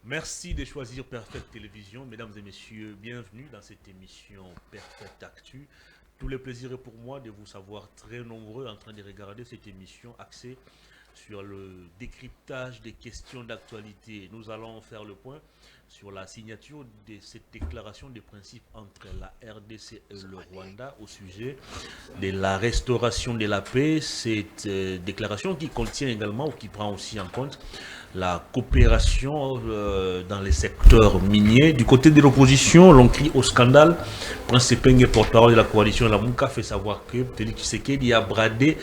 Merci de choisir Perfect Télévision. Mesdames et messieurs, bienvenue dans cette émission Perfect Actu. Tout le plaisir est pour moi de vous savoir très nombreux en train de regarder cette émission axée sur le décryptage des questions d'actualité. Nous allons faire le point sur la signature de cette déclaration de principe entre la RDC et le Rwanda au sujet de la restauration de la paix. Cette déclaration qui contient également ou qui prend aussi en compte la coopération dans les secteurs miniers. Du côté de l'opposition, l'on crie au scandale. Prince Penge, porte-parole de la coalition Lamuka, fait savoir que Félix Tshisekedi a bradé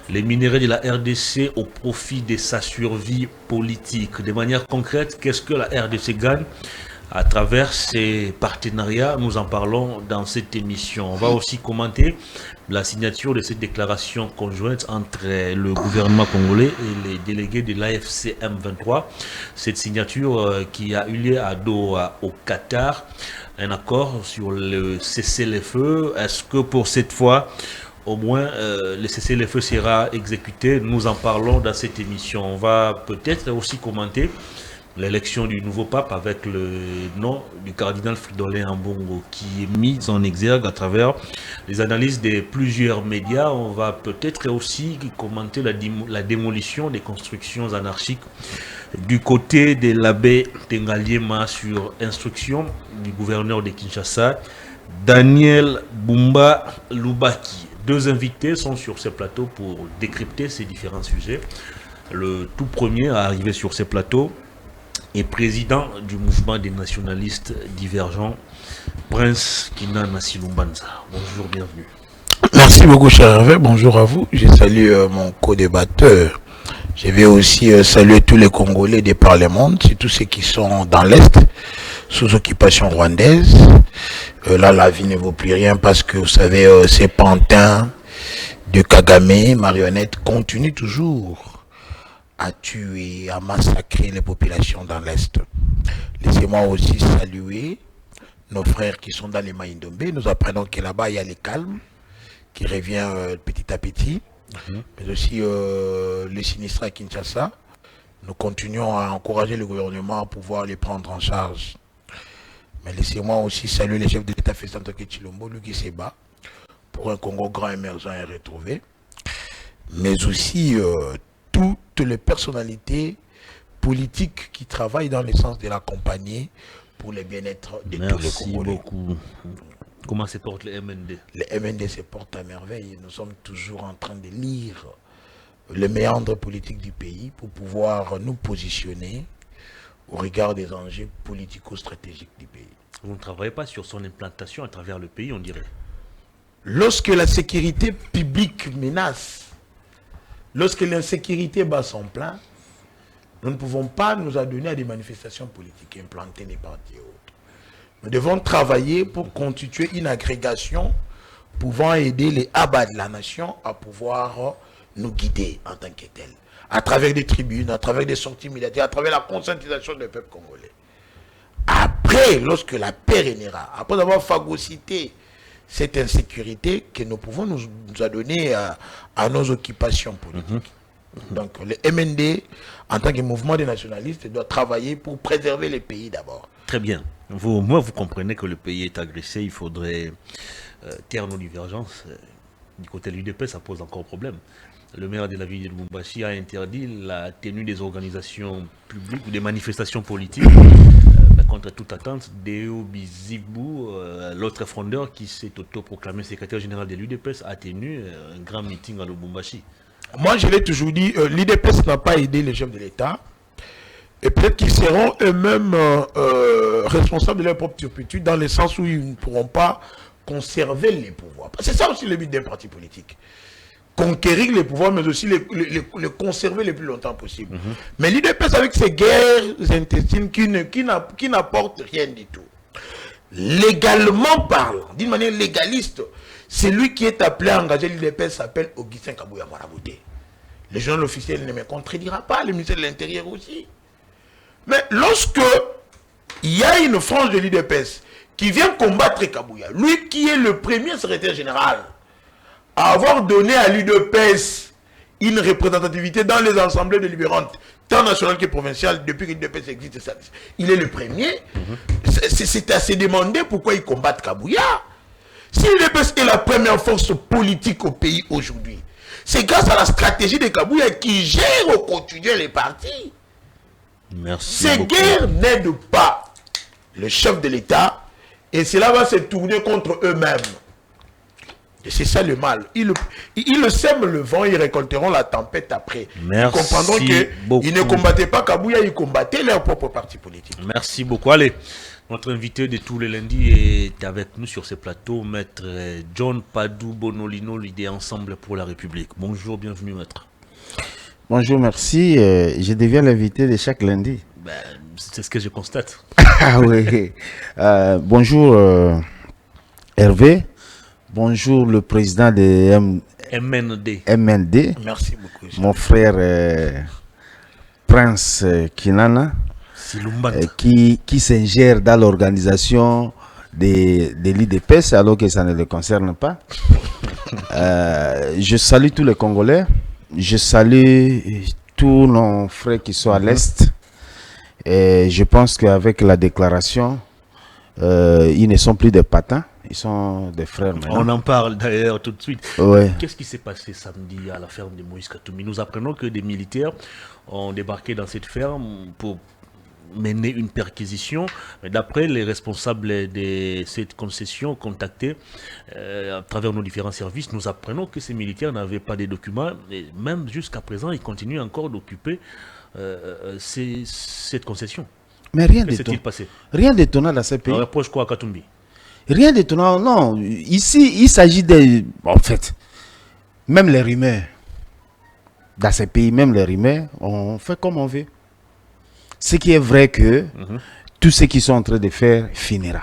les minéraux de la RDC au profit de sa survie politique. De manière concrète, qu'est-ce que la RDC gagne à travers ces partenariats? Nous en parlons dans cette émission. On va aussi commenter la signature de cette déclaration conjointe entre le gouvernement congolais et les délégués de l'AFC M23. Cette signature qui a eu lieu à Doha au Qatar. Un accord sur le cessez-le-feu. Est-ce que pour cette fois, au moins, le cessez-le-feu sera exécuté? Nous en parlons dans cette émission. On va peut-être aussi commenter l'élection du nouveau pape avec le nom du cardinal Fridolin Ambongo qui est mis en exergue à travers les analyses de plusieurs médias. On va peut-être aussi commenter la démolition des constructions anarchiques du côté de l'abbé Tengaliema sur instruction du gouverneur de Kinshasa, Daniel Bumba Lubaki. Deux invités sont sur ce plateau pour décrypter ces différents sujets. Le tout premier à arriver sur ce plateau est président du mouvement des nationalistes divergents, Prince Kinana Silumbanza. Bonjour, bienvenue. Merci beaucoup, cher Hervé. Bonjour à vous. Je salue mon co-débatteur. Je vais aussi saluer tous les Congolais des par le monde, surtout ceux qui sont dans l'Est, sous occupation rwandaise. Là, la vie ne vaut plus rien parce que, vous savez, ces pantins de Kagame, marionnettes, continuent toujours à tuer, à massacrer les populations dans l'Est. Laissez-moi aussi saluer nos frères qui sont dans les Maïndombe. Nous apprenons que là-bas, il y a le calme qui revient petit à petit. Mais aussi les sinistrés à Kinshasa. Nous continuons à encourager le gouvernement à pouvoir les prendre en charge. Mais laissez-moi aussi saluer les chefs de l'État Festin Toke Chilombo, lui qui se bat pour un Congo grand émergent et retrouvé. Mais aussi toutes les personnalités politiques qui travaillent dans le sens de l'accompagner pour le bien-être de tous les Congolais. Merci beaucoup. Comment se porte le MND? Le MND se porte à merveille. Nous sommes toujours en train de lire le méandre politique du pays pour pouvoir nous positionner au regard des enjeux politico-stratégiques du pays. Vous ne travaillez pas sur son implantation à travers le pays, on dirait. Lorsque la sécurité publique menace, lorsque l'insécurité bat son plein, nous ne pouvons pas nous adonner à des manifestations politiques, implanter des partis et autres. Nous devons travailler pour constituer une agrégation pouvant aider les abats de la nation à pouvoir nous guider en tant que tels, à travers des tribunes, à travers des sorties militaires, à travers la conscientisation du peuple congolais. Après, lorsque la paix régnera, après avoir phagocyté cette insécurité, que nous pouvons nous adonner à nos occupations politiques. Donc le MND, en tant que mouvement des nationalistes, doit travailler pour préserver le pays d'abord. Très bien. Vous comprenez que le pays est agressé, il faudrait taire nos divergences. Du côté de l'UDP, ça pose encore problème. Le maire de la ville de Lubumbashi a interdit la tenue des organisations publiques ou des manifestations politiques. Contre toute attente, Deo Bizibou, l'autre frondeur qui s'est autoproclamé secrétaire général de l'UDPS, a tenu un grand meeting à Lubumbashi. Moi, je l'ai toujours dit, l'UDPS n'a pas aidé les chefs de l'État. Et peut-être qu'ils seront eux-mêmes responsables de leur propre turpitude, dans le sens où ils ne pourront pas conserver les pouvoirs. C'est ça aussi le but d'un parti politique. Conquérir les pouvoirs, mais aussi les conserver le plus longtemps possible. Mais l'UDPS, avec ses guerres intestines qui n'apportent rien du tout, légalement parlant, d'une manière légaliste, celui qui est appelé à engager l'UDPS s'appelle Augustin Kabouya Marabouté. Le journal officiel ne me contredira pas, le ministère de l'Intérieur aussi. Mais lorsque il y a une frange de l'UDPS qui vient combattre Kabouya, lui qui est le premier secrétaire général à avoir donné à l'UDPS une représentativité dans les assemblées délibérantes tant national que provincial, depuis que l'UDPS existe, il est le premier. C'est à se demander pourquoi ils combattent Kabouya. Si l'UDPS est la première force politique au pays aujourd'hui, c'est grâce à la stratégie de Kabouya qui gère au quotidien les partis. Merci. Ces guerres n'aident pas le chef de l'État et cela va se tourner contre eux-mêmes. Et c'est ça le mal. Ils le sèment le vent, ils récolteront la tempête après. Merci. Ils comprendront qu'ils ne combattaient pas Kabouya, ils combattaient leur propre parti politique. Merci beaucoup. Allez, notre invité de tous les lundis est avec nous sur ce plateau, maître John Padou Bonolino, l'idée Ensemble pour la République. Bonjour, bienvenue maître. Bonjour, merci. Je deviens l'invité de chaque lundi. Ben, c'est ce que je constate. Ah oui. Bonjour Hervé. Bonjour le président de MND. Merci beaucoup. Mon frère Prince Kinana, qui s'ingère dans l'organisation de l'IDPS alors que ça ne le concerne pas. Je salue tous les Congolais. Je salue tous nos frères qui sont à l'Est. Et je pense qu'avec la déclaration, ils ne sont plus des patins. Ils sont des frères maintenant. On en parle d'ailleurs tout de suite. Ouais. Qu'est-ce qui s'est passé samedi à la ferme de Moïse Katumbi? Nous apprenons que des militaires ont débarqué dans cette ferme pour mener une perquisition. Mais d'après les responsables de cette concession contactés à travers nos différents services, nous apprenons que ces militaires n'avaient pas de documents. Et même jusqu'à présent, ils continuent encore d'occuper cette concession. Mais rien que s'est-il passé? Rien d'étonnant dans ce pays. On reproche quoi à Katumbi? Rien d'étonnant, non. Ici, il s'agit de... En fait, même les rumeurs, dans ces pays, même les rumeurs, on fait comme on veut. Ce qui est vrai que tout ce qu'ils sont en train de faire finira.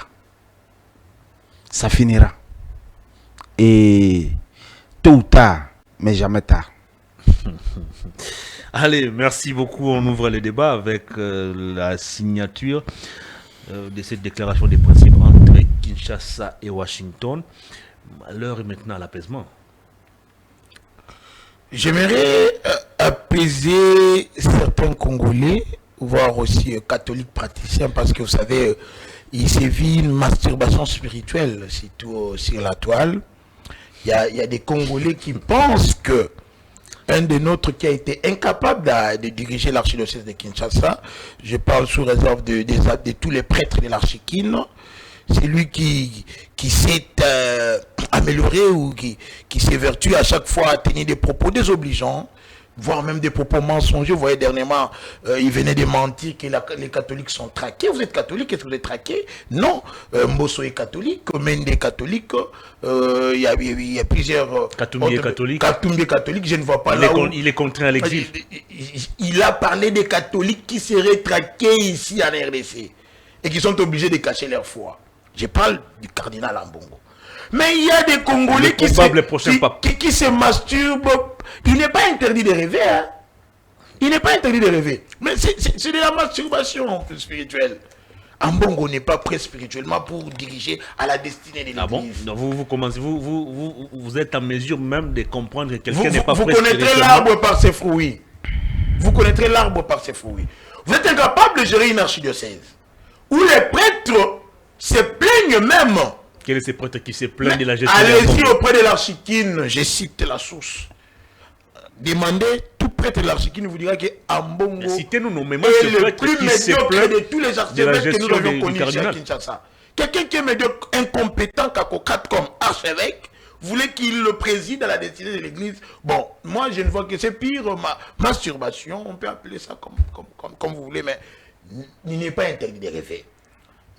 Ça finira. Et tôt ou tard, mais jamais tard. Allez, merci beaucoup. On ouvre le débat avec la signature de cette déclaration des principes entre Kinshasa et Washington. L'heure est maintenant à l'apaisement. J'aimerais apaiser certains Congolais, voire aussi catholiques praticiens, parce que vous savez, il sévit une masturbation spirituelle, surtout sur la toile. Il y a des Congolais qui pensent que un des nôtres qui a été incapable de diriger l'archidiocèse de Kinshasa, je parle sous réserve de tous les prêtres de l'archiquine, c'est lui qui s'est amélioré ou qui s'évertue à chaque fois à tenir des propos désobligeants, voire même des propos mensongers. Vous voyez, dernièrement, il venait de mentir que les catholiques sont traqués. Vous êtes catholique, est-ce que vous êtes traqué? Non. Mbosso est catholique, Mende est catholique, il y a plusieurs... Katumbi est catholique. Katumbi est catholique, je ne vois pas il est contraint à l'exil. Il a parlé des catholiques qui seraient traqués ici en RDC et qui sont obligés de cacher leur foi. Je parle du cardinal Ambongo. Mais il y a des Congolais qui se masturbent. Il n'est pas interdit de rêver. Hein? Il n'est pas interdit de rêver. Mais c'est de la masturbation spirituelle. Ambongo n'est pas prêt spirituellement pour diriger à la destinée de l'Église. Ah bon? Non, vous êtes en mesure même de comprendre que quelqu'un n'est pas prêt spirituellement. Vous connaîtrez l'arbre par ses fruits. Vous connaîtrez l'arbre par ses fruits. Vous êtes incapable de gérer une archidiocèse où les prêtres se plaignent même. Quels sont ces prêtres qui se plaignent de la gestion? Allez-y auprès de l'archiquine, je cite la source. Demandez tout prêtre de l'archiquine, vous dira que Ambongo citez-nous nommément est le plus médiocre de tous les archevêques que nous avions connus ici à Kinshasa. Quelqu'un qui est médiocre, incompétent, kakokate comme archevêque, voulait qu'il le préside à la destinée de l'église. Bon, moi je ne vois que c'est pire, masturbation, on peut appeler ça comme vous voulez, mais il n'est pas interdit de rêver.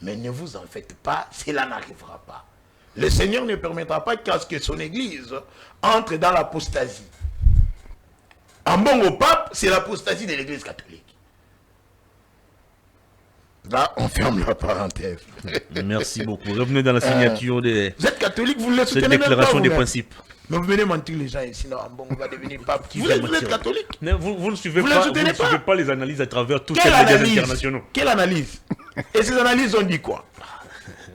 Mais ne vous en faites pas, cela n'arrivera pas. Le Seigneur ne permettra pas qu'à ce que son église entre dans l'apostasie. Ambongo pape, c'est l'apostasie de l'église catholique. Là, on ferme la parenthèse. Merci beaucoup. Revenez dans la signature de vous êtes catholique, vous le soutenez cette déclaration des principes. Mais vous venez mentir les gens ici, non, Ambongo va devenir pape. Vous êtes catholique. Vous ne suivez pas les analyses à travers tous ces médias internationaux. Quelle analyse? Et ces analyses ont dit quoi?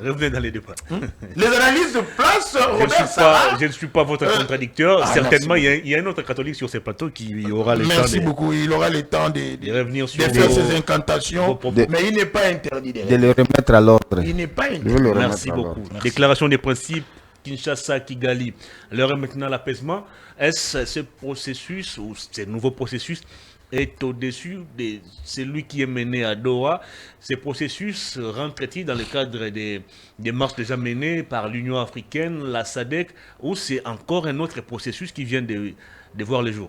Revenez dans les débats. Les analyses de place, Robert Sarah. Je ne suis pas votre contradicteur. Certainement, il y a un autre catholique sur ces plateaux qui aura le temps. Merci beaucoup. Il aura le temps de revenir sur faire ses incantations. Mais il n'est pas interdit de le remettre à l'ordre. Il n'est pas interdit. Merci beaucoup. Déclaration des principes. Kinshasa, Kigali. L'heure est maintenant l'apaisement. Est-ce ce processus ou ce nouveau processus est au-dessus de celui qui est mené à Doha? Ces processus rentrent-ils dans le cadre des marches déjà menées par l'Union africaine, la SADC, ou c'est encore un autre processus qui vient de voir le jour?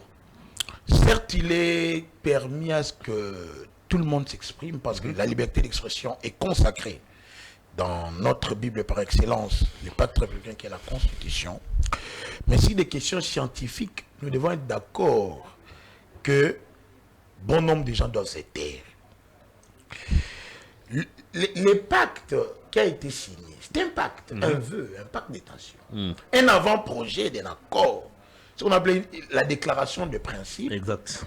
Certes, il est permis à ce que tout le monde s'exprime parce que la liberté d'expression est consacrée dans notre Bible par excellence, le pacte républicain qui est la Constitution. Mais si des questions scientifiques, nous devons être d'accord que bon nombre de gens doivent se taire. Le pacte qui a été signé, c'est un pacte, un vœu, un pacte d'intention, un avant-projet d'un accord, ce qu'on appelait la déclaration de principe. Exact.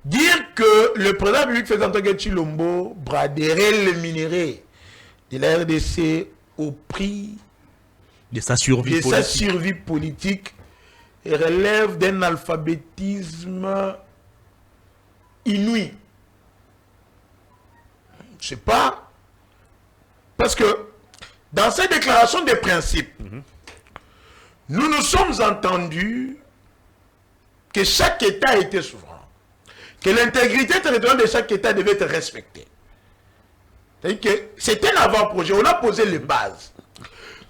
Dire que le président public faisant Antoine Tshilombo braderait le minerai de la RDC au prix de sa survie politique relève d'un alphabétisme inouï. Je ne sais pas. Parce que dans cette déclaration de principe, nous nous sommes entendus que chaque État était souverain, que l'intégrité territoriale de chaque État devait être respectée. C'est-à-dire que c'est un avant-projet, on a posé les bases.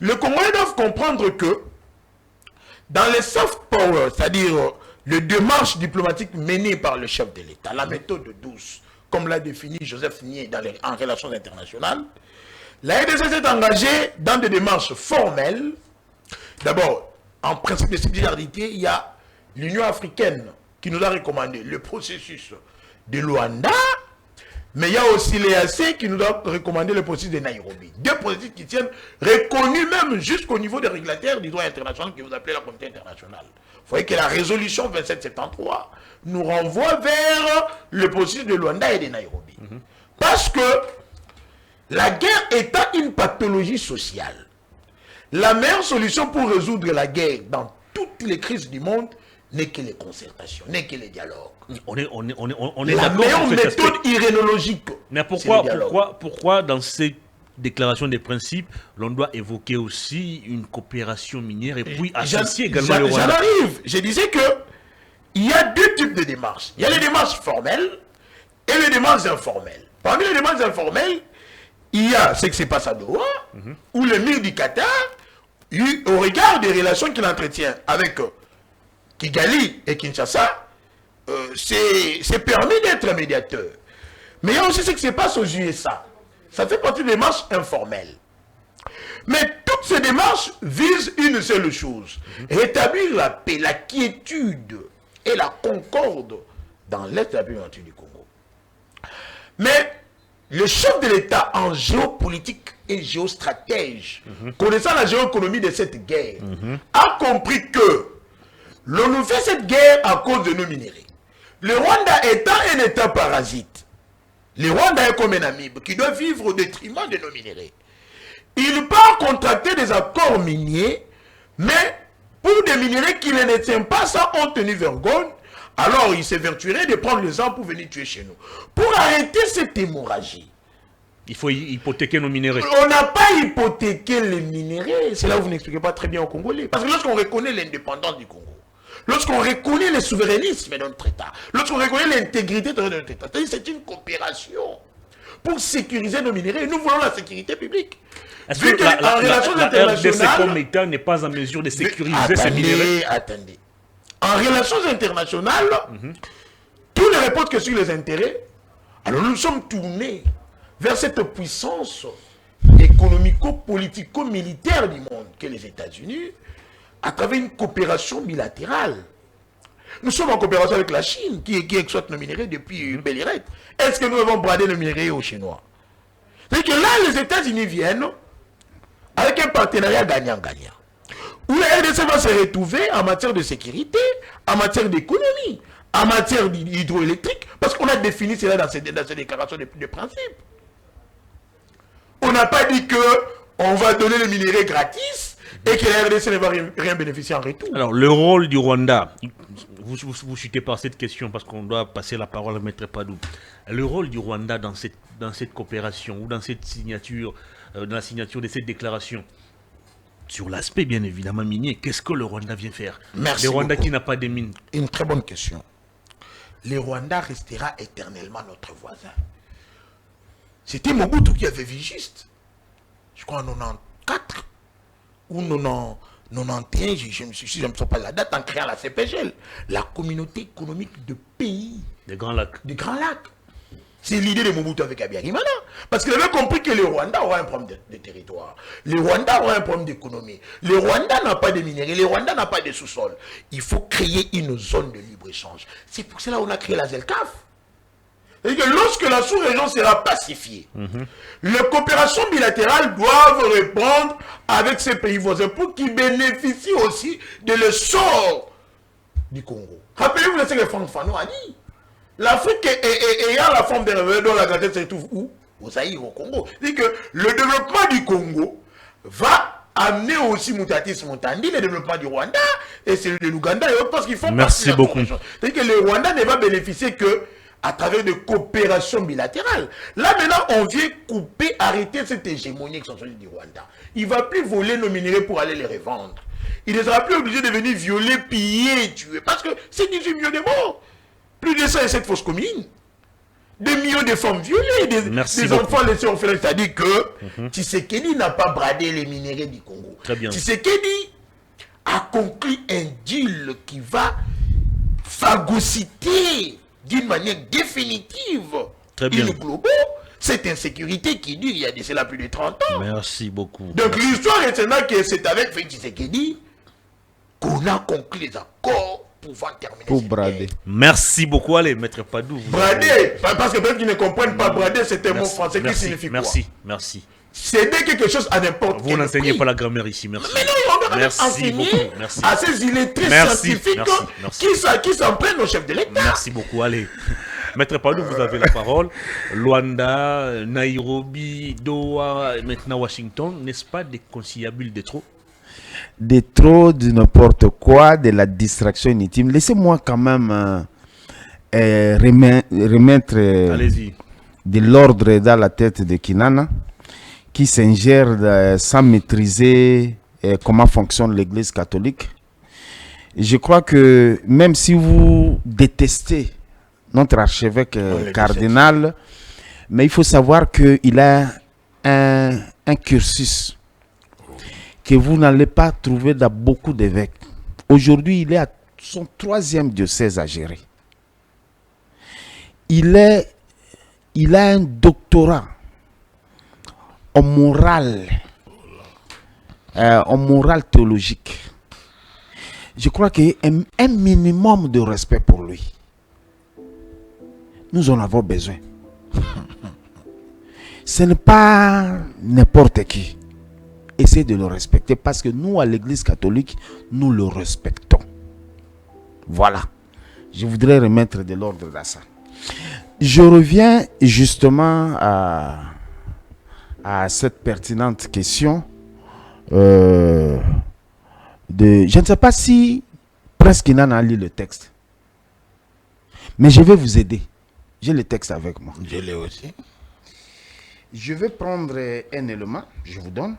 Le Congolais doivent comprendre que dans les soft power, c'est-à-dire les démarches diplomatiques menées par le chef de l'État, la méthode douce, comme l'a défini Joseph Nié en relations internationales, la RDC s'est engagée dans des démarches formelles. D'abord, en principe de subsidiarité, il y a l'Union africaine qui nous a recommandé le processus de Luanda, mais il y a aussi l'EAC qui nous a recommandé le processus de Nairobi. Deux processus qui tiennent reconnus même jusqu'au niveau des régulateurs du droit international que vous appelez la communauté internationale. Vous voyez que la résolution 2773 nous renvoie vers le processus de Luanda et de Nairobi. Parce que la guerre étant une pathologie sociale, la meilleure solution pour résoudre la guerre dans toutes les crises du monde n'est que les concertations, n'est que les dialogues. On est la d'accord meilleure sur cet méthode aspect. irénologique. Mais pourquoi dans ces déclarations des principes, l'on doit évoquer aussi une coopération minière et puis associer également le Rwanda? J'en arrive. Je disais que il y a deux types de démarches. Il y a les démarches formelles et les démarches informelles. Parmi les démarches informelles, il y a ce qui se passe à Doha, où l'émir du Qatar, au regard des relations qu'il entretient avec Kigali et Kinshasa, c'est permis d'être médiateur. Mais il y a aussi ce qui se passe aux USA. Ça fait partie des démarches informelles. Mais toutes ces démarches visent une seule chose. Rétablir la paix, la quiétude et la concorde dans l'Est de la République du Congo. Mais le chef de l'État en géopolitique et géostratège, connaissant la géoéconomie de cette guerre, a compris que l'on nous fait cette guerre à cause de nos minéraux. Le Rwanda étant un État parasite, le Rwanda est comme un amibe qui doit vivre au détriment de nos minéraux. Il peut contracter des accords miniers, mais pour des minéraux qui ne détiennent pas ça, ont tenu vergogne, alors il s'évertuerait de prendre les armes pour venir tuer chez nous. Pour arrêter cette hémorragie, il faut hypothéquer nos minéraux. On n'a pas hypothéqué les minéraux. C'est là où vous n'expliquez pas très bien aux Congolais. Parce que lorsqu'on reconnaît l'indépendance du Congo, lorsqu'on reconnaît le souverainisme de notre État, lorsqu'on reconnaît l'intégrité de notre État, c'est une coopération pour sécuriser nos minéraux. Nous voulons la sécurité publique. Est-ce que la RDC comme État n'est pas en mesure de sécuriser ces minéraux? Attendez. En relations internationales, tous les reportent que sur les intérêts, alors nous sommes tournés vers cette puissance économico-politico-militaire du monde qu'est les États-Unis, à travers une coopération bilatérale. Nous sommes en coopération avec la Chine, qui exploite nos minéraux depuis Bellirette. Est-ce que nous avons bradé nos minéraux aux Chinois? C'est-à-dire que là, les États-Unis viennent avec un partenariat gagnant-gagnant, où la RDC va se retrouver en matière de sécurité, en matière d'économie, en matière hydroélectrique, parce qu'on a défini cela dans ces déclarations de principe. on n'a pas dit que on va donner le minerai gratis et que la RDC ne va rien bénéficier en retour. Alors, le rôle du Rwanda, vous chutez par cette question parce qu'on doit passer la parole à Maître Padou. Le rôle du Rwanda dans cette coopération ou dans cette signature, dans la signature de cette déclaration, sur l'aspect bien évidemment minier, qu'est-ce que le Rwanda vient faire? Merci Le Rwanda beaucoup. qui n'a pas de mines. Une très bonne question. Le Rwanda restera éternellement notre voisin. C'était Mobutu qui avait vu juste. Je crois en 94 ou 91, je ne me souviens pas la date, en créant la CPGL, la communauté économique de pays Des Grands Lacs. du Grand Lac. C'est l'idée de Mobutu avec Habyarimana. Parce qu'il avait compris que le Rwanda aura un problème de territoire. Le Rwanda aura un problème d'économie. Le Rwanda n'a pas de minerais. Le Rwanda n'a pas de sous-sol. Il faut créer une zone de libre-échange. C'est pour cela qu'on a créé la ZELCAF. Et que lorsque la sous-région sera pacifiée, les coopérations bilatérales doivent répondre avec ces pays voisins pour qu'ils bénéficient aussi de l'essor du Congo. Rappelez-vous de ce que Franck Fanon a dit. L'Afrique ayant la forme des rêves dont la grandeur se trouve où? Au Zaïre, au Congo. C'est que le développement du Congo va amener aussi Mutatis Mutandi, le développement du Rwanda et celui de l'Ouganda et autres parce qu'ils font Merci partie de la beaucoup. sous-région. C'est-à-dire que le Rwanda ne va bénéficier que à travers de coopérations bilatérales. Là maintenant, on vient couper, arrêter cette hégémonie exceptionnelle du Rwanda. Il ne va plus voler nos minerais pour aller les revendre. Il ne sera plus obligé de venir violer, piller, tuer. Parce que c'est 18 millions de morts. Plus de 107 fausses communes. Des millions de femmes violées, des enfants laissés orphelins. C'est-à-dire que Tshisekedi n'a pas bradé les minerais du Congo. Très bien. Tshisekedi a conclu un deal qui va phagocyter d'une manière définitive Très bien. le globo, cette insécurité qui dure il y a de cela plus de 30 ans. Merci beaucoup. Donc l'histoire est maintenant que c'est avec Félix Tshisekedi qu'on a conclu les accords pour pouvoir terminer Pour cette brader. guerre. Merci beaucoup. Allez, Maître Padou. Brader, parce que peut-être qu'ils ne comprennent pas brader, c'est un mot Merci, français qui merci, signifie quoi? merci. Céder quelque chose à n'importe Vous quel n'enseignez prix. pas la grammaire ici, merci. Mais non, on doit Merci enseigner beaucoup, merci. à ces illettrés Merci, scientifiques merci. qui s'en prennent au chef de l'État. Merci beaucoup. Allez. Maître Padou, vous avez la parole. Luanda, Nairobi, Doha, et maintenant Washington, n'est-ce pas des conciliabules de trop? De trop, de n'importe quoi, de la distraction inutile. Laissez-moi quand même remettre Allez-y. de l'ordre dans la tête de Kinana, qui s'ingère sans maîtriser comment fonctionne l'Église catholique. Je crois que même si vous détestez notre archevêque cardinal, mais il faut savoir qu'il a un cursus que vous n'allez pas trouver dans beaucoup d'évêques. Aujourd'hui, il est à son 3e diocèse à gérer. Il a un doctorat en morale théologique. Je crois qu'il y a un minimum de respect pour lui. Nous en avons besoin. Ce n'est pas n'importe qui. Essayez de le respecter parce que nous, à l'Église catholique, nous le respectons. Voilà. Je voudrais remettre de l'ordre dans ça. Je reviens justement à cette pertinente question je ne sais pas si presque il en a lu le texte. Mais je vais vous aider. J'ai le texte avec moi. Je l'ai aussi. Je vais prendre un élément, je vous donne.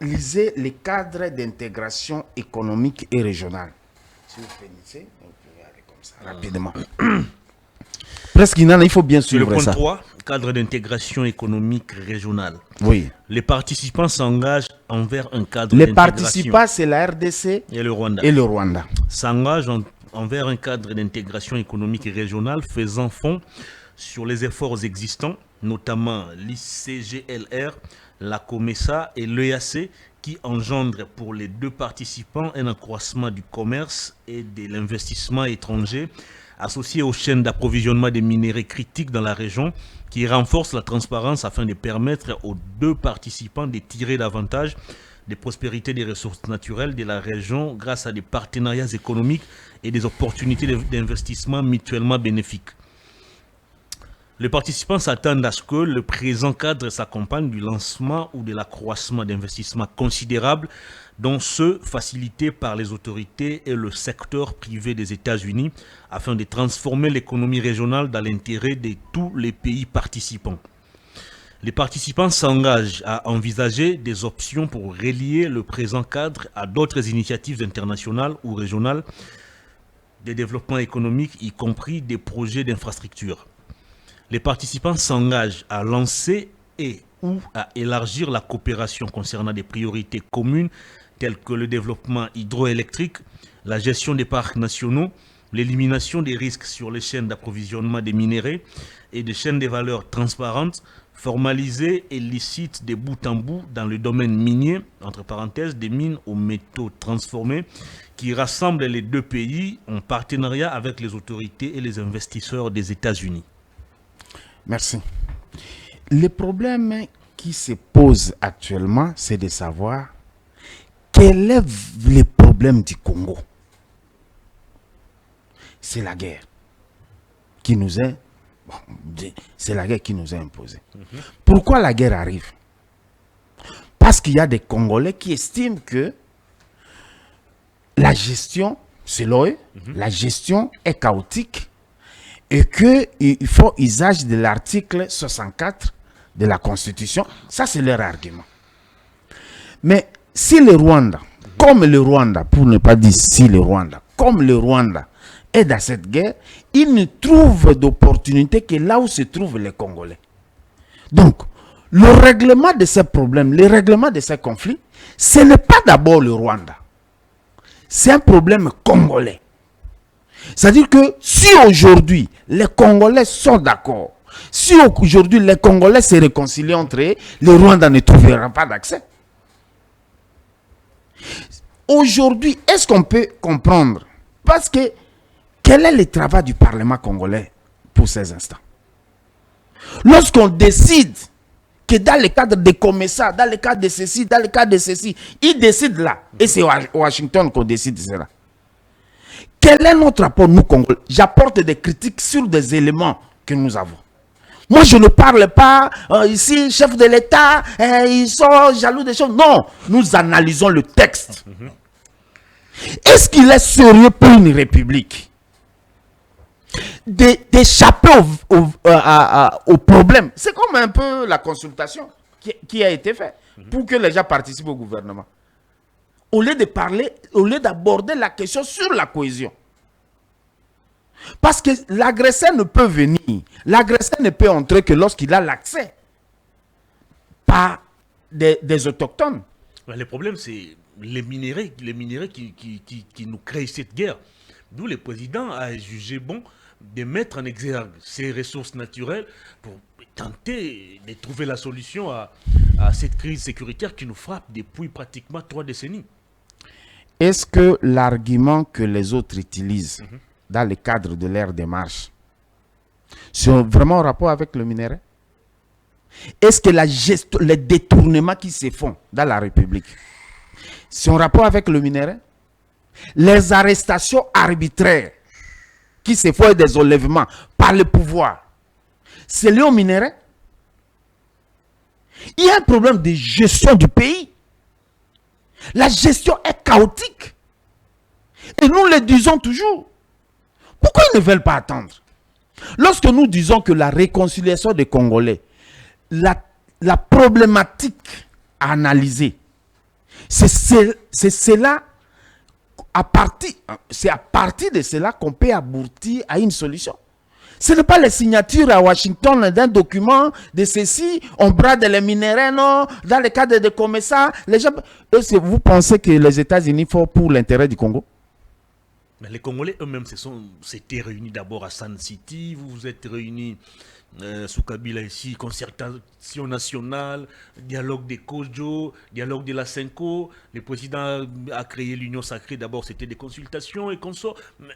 Lisez les cadres d'intégration économique et régionale. Si vous finissez, vous pouvez aller comme ça, rapidement. Presque il faut bien Sur le suivre point ça. 3, cadre d'intégration économique régionale. Oui. Les participants s'engagent envers un cadre Les d'intégration. participants, c'est la RDC Et le Rwanda. et le Rwanda. S'engagent envers un cadre d'intégration économique et régionale faisant fond sur les efforts existants, notamment l'ICGLR, la COMESA et l'EAC, qui engendrent pour les deux participants un accroissement du commerce et de l'investissement étranger associé aux chaînes d'approvisionnement des minéraux critiques dans la région, qui renforce la transparence afin de permettre aux deux participants de tirer davantage des prospérités des ressources naturelles de la région grâce à des partenariats économiques et des opportunités d'investissement mutuellement bénéfiques. Les participants s'attendent à ce que le présent cadre s'accompagne du lancement ou de l'accroissement d'investissements considérables, dont ceux facilités par les autorités et le secteur privé des États-Unis, afin de transformer l'économie régionale dans l'intérêt de tous les pays participants. Les participants s'engagent à envisager des options pour relier le présent cadre à d'autres initiatives internationales ou régionales de développement économique, y compris des projets d'infrastructure. Les participants s'engagent à lancer et ou à élargir la coopération concernant des priorités communes telles que le développement hydroélectrique, la gestion des parcs nationaux, l'élimination des risques sur les chaînes d'approvisionnement des minéraux et des chaînes de valeur transparentes, formalisées et licites de bout en bout dans le domaine minier, entre parenthèses, des mines aux métaux transformés, qui rassemblent les deux pays en partenariat avec les autorités et les investisseurs des États-Unis. Merci. Le problème qui se pose actuellement, c'est de savoir quel est le problème du Congo. C'est la guerre qui nous est, c'est la guerre qui nous est imposée. Pourquoi la guerre arrive? Parce qu'il y a des Congolais qui estiment que la gestion, selon eux, la gestion est chaotique et qu'il faut usage de l'article 64 de la Constitution. Ça, c'est leur argument. Mais si le Rwanda, comme le Rwanda, pour ne pas dire si le Rwanda, comme le Rwanda est dans cette guerre, il ne trouve d'opportunité que là où se trouvent les Congolais. Donc, le règlement de ces problèmes, le règlement de ces conflits, ce n'est pas d'abord le Rwanda. C'est un problème congolais. C'est-à-dire que si aujourd'hui les Congolais sont d'accord, si aujourd'hui les Congolais se réconcilient entre eux, le Rwanda ne trouvera pas d'accès. Aujourd'hui, est-ce qu'on peut comprendre? Parce que quel est le travail du Parlement congolais pour ces instants? Lorsqu'on décide que dans le cadre des commissars, dans le cadre de ceci, dans le cadre de ceci, ils décident là. Et c'est Washington qu'on décide cela. Quel est notre rapport, nous, Congolais? J'apporte des critiques sur des éléments que nous avons. Moi, je ne parle pas ici, chef de l'État, ils sont jaloux des choses. Non, nous analysons le texte. Est-ce qu'il est sérieux pour une république d'échapper au problème? C'est comme un peu la consultation qui a été faite pour que les gens participent au gouvernement. Au lieu de parler, au lieu d'aborder la question sur la cohésion. Parce que l'agresseur ne peut venir, l'agresseur ne peut entrer que lorsqu'il a l'accès par des autochtones. Le problème, c'est les minéraux qui nous créent cette guerre. D'où le président a jugé bon de mettre en exergue ces ressources naturelles pour tenter de trouver la solution à cette crise sécuritaire qui nous frappe depuis pratiquement 3 décennies. Est-ce que l'argument que les autres utilisent dans le cadre de leur démarche, c'est vraiment en rapport avec le minerai? Est-ce que les détournements qui se font dans la République, c'est en rapport avec le minerai? Les arrestations arbitraires qui se font, des enlèvements par le pouvoir, c'est lié au minerai? Il y a un problème de gestion du pays. La gestion est chaotique. Et nous le disons toujours. Pourquoi ils ne veulent pas attendre? Lorsque nous disons que la réconciliation des Congolais, la problématique à analyser, c'est cela, c'est à partir de cela qu'on peut aboutir à une solution. Ce n'est pas les signatures à Washington d'un document de ceci, on brade les minéraux, non, dans le cadre des commissars. Les gens, vous pensez que les États-Unis font pour l'intérêt du Congo? Mais les Congolais eux-mêmes s'étaient réunis d'abord à Sun City, vous vous êtes réunis sous Kabila ici, concertation nationale, dialogue des Kojo, dialogue de la Senko, le président a créé l'Union sacrée, d'abord c'était des consultations et consorts. Mais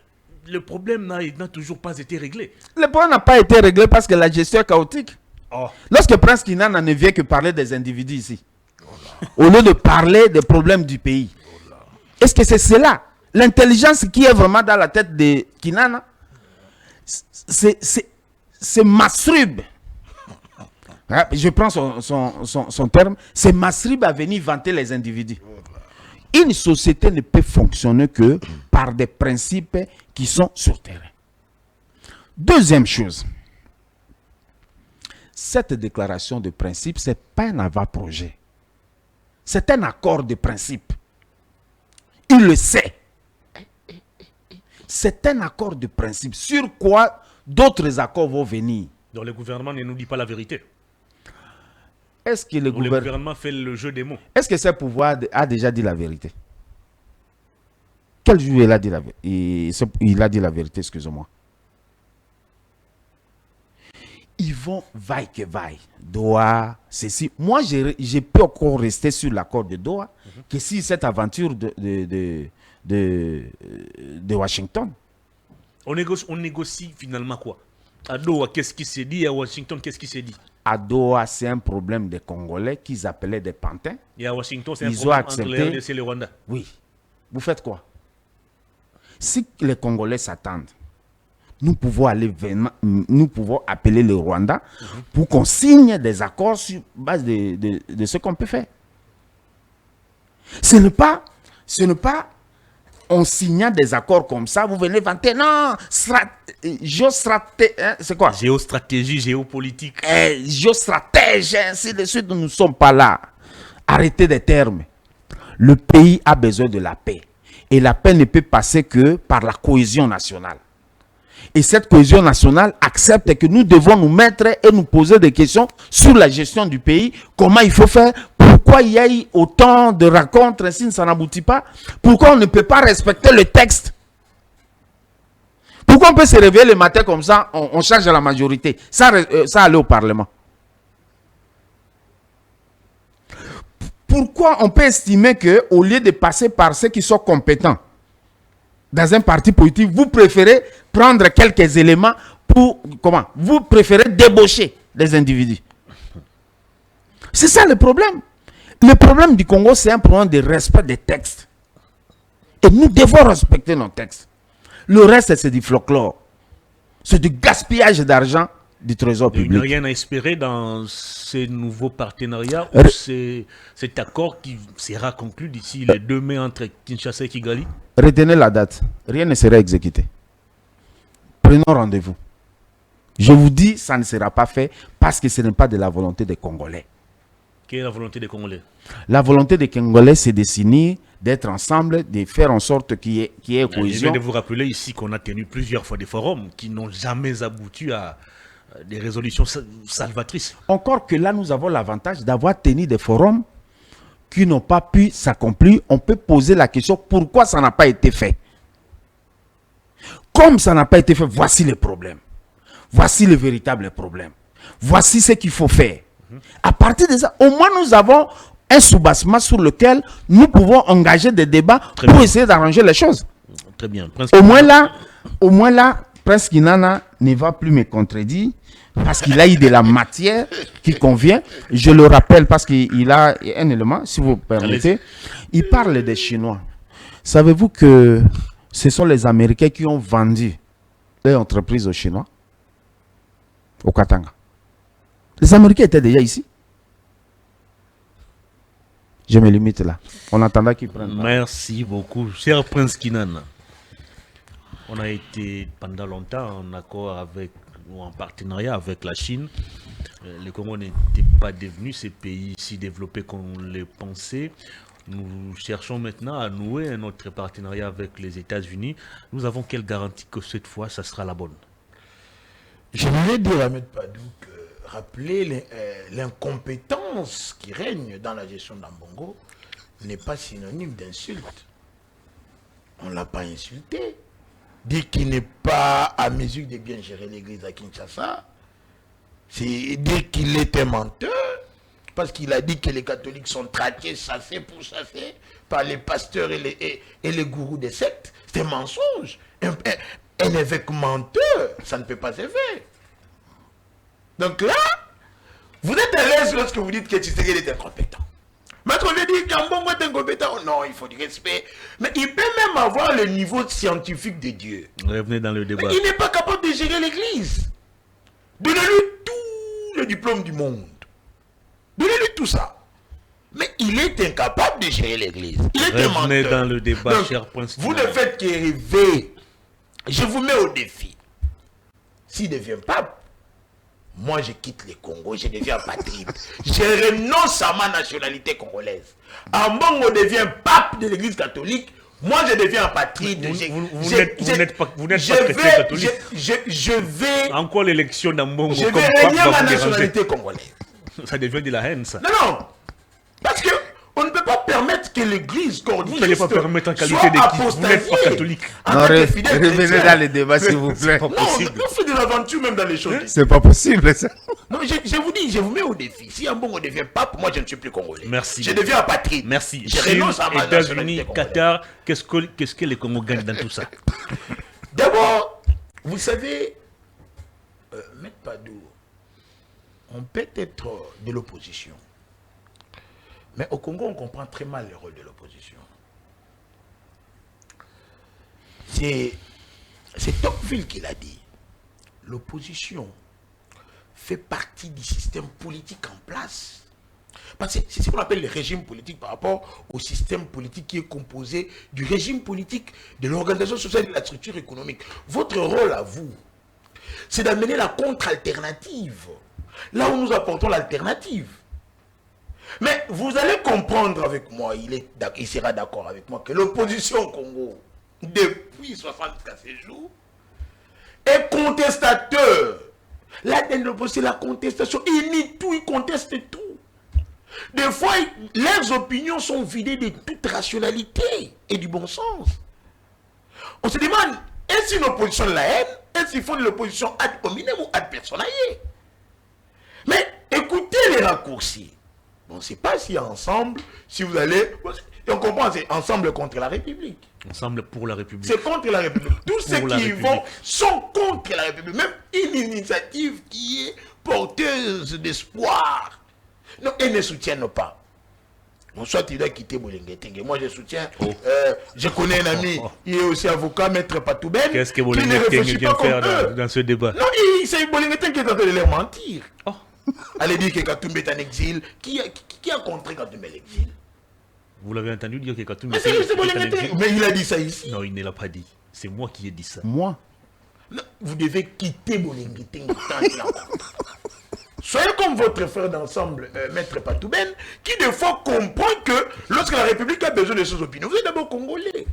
le problème n'a toujours pas été réglé. Le problème n'a pas été réglé parce que la gestion est chaotique. Oh. Lorsque Prince Kinana ne vient que parler des individus ici, au lieu de parler des problèmes du pays, est-ce que c'est cela? L'intelligence qui est vraiment dans la tête de Kinana, se masturbe. Je prends son terme. Se masturbe à venir vanter les individus. Une société ne peut fonctionner que par des principes qui sont sur terrain. Deuxième chose. Cette déclaration de principe, ce n'est pas un avant-projet. C'est un accord de principe. Il le sait. C'est un accord de principe. Sur quoi d'autres accords vont venir? Donc le gouvernement ne nous dit pas la vérité. Est-ce que le gouvernement fait le jeu des mots? Est-ce que ce pouvoir a déjà dit la vérité? Quel jour il a dit la vérité? Il a dit la vérité, excusez-moi. Ils vont vaille que vaille. Doha, ceci. Moi, je peux encore rester sur l'accord de Doha que si cette aventure de Washington. On négocie finalement quoi? À Doha, qu'est-ce qui s'est dit? À Washington, qu'est-ce qui s'est dit? À Doha, c'est un problème des Congolais qu'ils appelaient des pantins. Et à Washington, c'est un problème entre le RDC et le Rwanda. Oui. Vous faites quoi? Si les Congolais s'attendent, nous pouvons appeler le Rwanda pour qu'on signe des accords sur base de ce qu'on peut faire. Ce n'est pas en signant des accords comme ça, vous venez vanter. Non, c'est quoi? Géostratégie, géopolitique. Géostratège, ainsi de suite, nous ne sommes pas là. Arrêtez des termes. Le pays a besoin de la paix. Et la paix ne peut passer que par la cohésion nationale. Et cette cohésion nationale accepte que nous devons nous mettre et nous poser des questions sur la gestion du pays. Comment il faut faire? Pourquoi il y a eu autant de rencontres ainsi ça n'aboutit pas? Pourquoi on ne peut pas respecter le texte? Pourquoi on peut se réveiller le matin comme ça, on change la majorité? Ça aller au Parlement. Pourquoi on peut estimer qu'au lieu de passer par ceux qui sont compétents dans un parti politique, vous préférez prendre quelques éléments pour... Comment? Vous préférez débaucher des individus. C'est ça le problème. Le problème du Congo, c'est un problème de respect des textes. Et nous devons respecter nos textes. Le reste, c'est du folklore. C'est du gaspillage d'argent du trésor public. Il n'y a rien à espérer dans ces nouveaux partenariats ou cet accord qui sera conclu d'ici le 2 mai entre Kinshasa et Kigali? Retenez la date. Rien ne sera exécuté. Prenons rendez-vous. Je vous dis, ça ne sera pas fait parce que ce n'est pas de la volonté des Congolais. Quelle est la volonté des Congolais? La volonté des Congolais, c'est de s'unir, d'être ensemble, de faire en sorte qu'il y ait cohésion. Je viens de vous rappeler ici qu'on a tenu plusieurs fois des forums qui n'ont jamais abouti à des résolutions salvatrices. Encore que là, nous avons l'avantage d'avoir tenu des forums qui n'ont pas pu s'accomplir. On peut poser la question pourquoi ça n'a pas été fait. Comme ça n'a pas été fait, voici les problèmes. Voici le véritable problème. Voici ce qu'il faut faire. À partir de ça, au moins nous avons un soubassement sur lequel nous pouvons engager des débats pour essayer d'arranger les choses. Très bien. Au moins là, Prince Kinana ne va plus me contredire parce qu'il a eu de la matière qui convient. Je le rappelle parce qu'il a un élément, si vous permettez. Il parle des Chinois. Savez-vous que ce sont les Américains qui ont vendu les entreprises aux Chinois? Au Katanga. Les Américains étaient déjà ici. Je me limite là. On attendait qu'ils prennent. Merci beaucoup, cher Prince Kinana. On a été pendant longtemps en accord avec, ou en partenariat avec la Chine. Le Congo n'était pas devenu ce pays si développé qu'on le pensait. Nous cherchons maintenant à nouer un autre partenariat avec les États-Unis. Nous avons quelle garantie que cette fois, ça sera la bonne? J'aimerais dire à M. Padou que rappeler l'incompétence qui règne dans la gestion d'Ambongo n'est pas synonyme d'insulte. On ne l'a pas insulté. Dire qu'il n'est pas à mesure de bien gérer l'église à Kinshasa, c'est dire qu'il est un menteur, parce qu'il a dit que les catholiques sont traqués, chassés, pourchassés par les pasteurs et les gourous des sectes. C'est un mensonge. Un évêque menteur, ça ne peut pas se faire. Donc là, vous êtes à l'aise lorsque vous dites que Tshisekedi est incompétent. Maître veut dire qu'Ambongo est incompétent. Non, il faut du respect. Mais il peut même avoir le niveau scientifique de Dieu. Revenez dans le débat. Mais il n'est pas capable de gérer l'église. Donnez-lui tous les diplômes du monde. Donnez-lui tout ça. Mais il est incapable de gérer l'église. Il est un Revenez menteur. dans le débat, Donc, cher Prince. vous ne faites que rêver. Je vous mets au défi. S'il devient pape, moi je quitte le Congo, je deviens patride. Je renonce à ma nationalité congolaise. Ambongo devient pape de l'église catholique. Moi je deviens patride. Vous n'êtes pas chrétien catholique. Je vais. Encore l'élection d'Ambongo Je comme vais pape régner va ma vous déranger. nationalité congolaise. Ça devient de la haine, ça. Non, non. Parce que on ne peut pas permettre que l'église Vous n'allez pas permettre en qualité soit d'église. Vous n'êtes pas apostasiée. catholique. En Non, tant que fidèle revenez chrétien. dans les débats, s'il vous plaît. pas Non, possible. on fait de l'aventure même dans les choses. C'est pas possible, ça. Non, je vous dis, je vous mets au défi. Si Ambongo devient pape, moi je ne suis plus congolais. Merci. Je deviens apatride. Merci. Je Chine, renonce à ma États-Unis, nationalité congolaise. Qatar, qu'est-ce que les Congos gagnent dans tout ça? D'abord, vous savez, Maître Padou, on peut être de l'opposition. Mais au Congo, on comprend très mal le rôle de l'opposition. C'est Tocqueville qui l'a dit. L'opposition fait partie du système politique en place. Parce que c'est ce qu'on appelle le régime politique par rapport au système politique qui est composé du régime politique, de l'organisation sociale et de la structure économique. Votre rôle à vous, c'est d'amener la contre-alternative. Là où nous apportons l'alternative. Mais vous allez comprendre avec moi, il sera d'accord avec moi, que l'opposition au Congo, depuis 64 jours, est contestateur. L'ADN de l'opposition, c'est la contestation. Ils nient tout, ils contestent tout. Des fois, leurs opinions sont vidées de toute rationalité et du bon sens. On se demande, est-ce une opposition de la haine? Est-ce qu'il faut de l'opposition ad hominem ou ad personae? Mais écoutez les raccourcis. On ne sait pas si ensemble, si vous allez... On comprend, c'est ensemble contre la République. Ensemble pour la République. C'est contre la République. Tous ceux Pour la qui y République. vont sont contre la République. Même une initiative qui est porteuse d'espoir. Non, ils ne soutiennent pas. Bon, soit il doit quitter Bolinguetenge. Moi, je soutiens. Je connais un ami, il est aussi avocat, Maître Patouben. Qu'est-ce que qui ne Bolinguetenge réfléchit vient pas comme faire eux. dans ce débat? Non, c'est Bolinguetenge qui est en train de leur mentir. Oh. Allez dire que Katumbe est en exil. Qui a contré Katumbe l'exil? Vous l'avez entendu dire que Katumbi Mais c'est Bolinguetenge. Mais il a dit ça ici. Non, il ne l'a pas dit. C'est moi qui ai dit ça. Moi. Non, vous devez quitter Bolinguetenge tant qu'il en rencontre. Soyez comme votre frère d'ensemble, Maître Patouben, qui des fois comprend que lorsque la République a besoin de ses opinions, vous êtes d'abord congolais.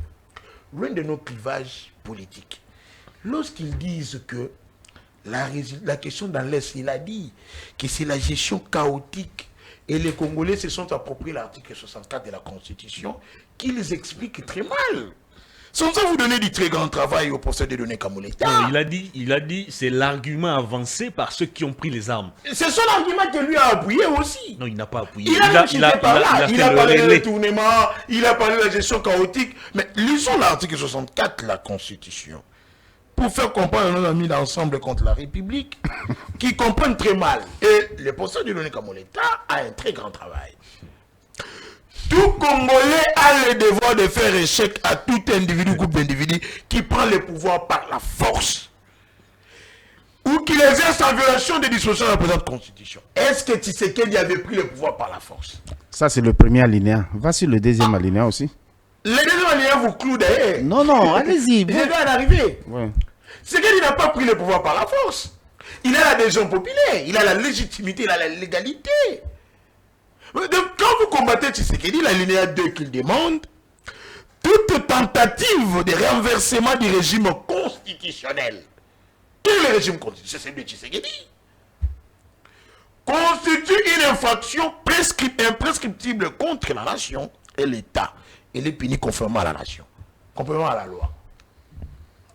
Loin de nos clivages politiques. Lorsqu'ils disent que la question dans l'Est, il a dit que c'est la gestion chaotique et les Congolais se sont appropriés l'article 64 de la Constitution, qu'ils expliquent très mal. Sans ça vous donner du très grand travail au procès de données Kamoleta. Non, il a dit, c'est l'argument avancé par ceux qui ont pris les armes. C'est son argument que lui a appuyé aussi. Non, il n'a pas appuyé. Il a parlé de relais. détournement, il a parlé de la gestion chaotique. Mais lisons l'article 64 de la Constitution. Pour faire comprendre à nos amis d'ensemble contre la République, qui comprennent très mal. Et le procès de données Kamoleta a un très grand travail. Tout Congolais a le devoir de faire échec à tout individu, groupe d'individus qui prend le pouvoir par la force ou qui exerce en violation des dispositions de la présente Constitution. Est-ce que Tshisekedi avait pris le pouvoir par la force? Ça, c'est le premier alinéa. Va sur le deuxième alinéa aussi. Les deux alinéas vous clouent derrière. Non, non, allez-y. Je vais en arriver. Ouais. Tshisekedi n'a pas pris le pouvoir par la force. Il a l'adhésion populaire, il a la légitimité, il a la légalité. Donc, quand vous combattez Tshisekedi, l'alinéa 2 qu'il demande, toute tentative de renversement du régime constitutionnel, quel est le régime constitutionnel? C'est celui de Tshisekedi, constitue une infraction imprescriptible contre la nation et l'État. Elle est punie conformément à la nation, conformément à la loi.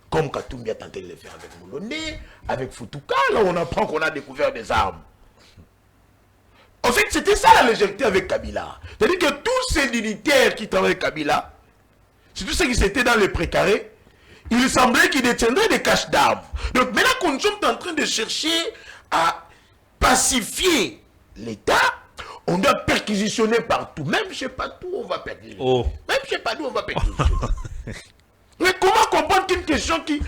Comme Katumbi a tenté de le faire avec Moulonné, avec Futuka, là on apprend qu'on a découvert des armes. En fait, c'était ça la légèreté avec Kabila. C'est-à-dire que tous ces militaires qui travaillent avec Kabila, c'est tous ceux qui étaient dans les précarés, il semblait qu'ils détiendraient des caches d'armes. Donc maintenant qu'on nous sommes en train de chercher à pacifier l'État, on doit perquisitionner partout. Même je ne sais pas où on va perquisitionner. Oh. Même je ne sais pas d'où on va perquisitionner. Mais comment comprendre une question qui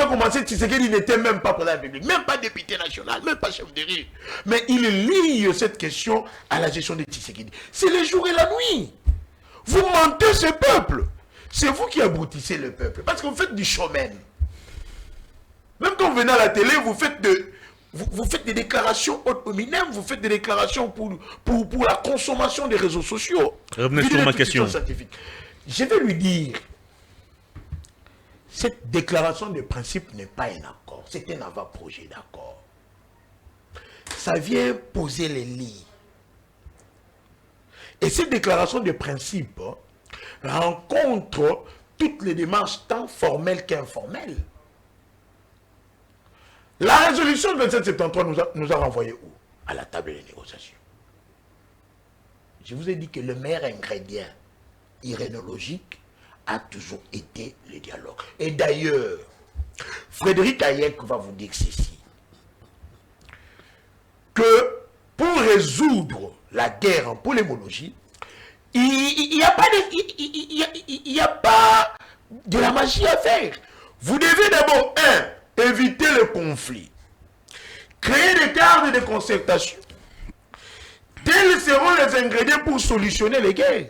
a commencé, Tshisekedi n'était même pas président de la République, même pas député national, même pas chef de rire. Mais il lie cette question à la gestion de Tshisekedi. C'est le jour et la nuit. Vous mentez ce peuple. C'est vous qui abrutissez le peuple. Parce que vous faites du showman. Même quand vous venez à la télé, vous faites des déclarations ad hominem, vous faites des déclarations pour la consommation des réseaux sociaux. Revenez sur ma question. Je vais lui dire, cette déclaration de principe n'est pas un accord, c'est un avant-projet d'accord. Ça vient poser les lits. Et cette déclaration de principe rencontre toutes les démarches tant formelles qu'informelles. La résolution de 2773 nous a renvoyé où? À la table des négociations. Je vous ai dit que le meilleur ingrédient irénologique a toujours été le dialogue. Et d'ailleurs, Frédéric Hayek va vous dire ceci, que pour résoudre la guerre en polémologie, il n'y a pas de la magie à faire. Vous devez d'abord, éviter le conflit, créer des cadres de concertation. Tels seront les ingrédients pour solutionner les guerres.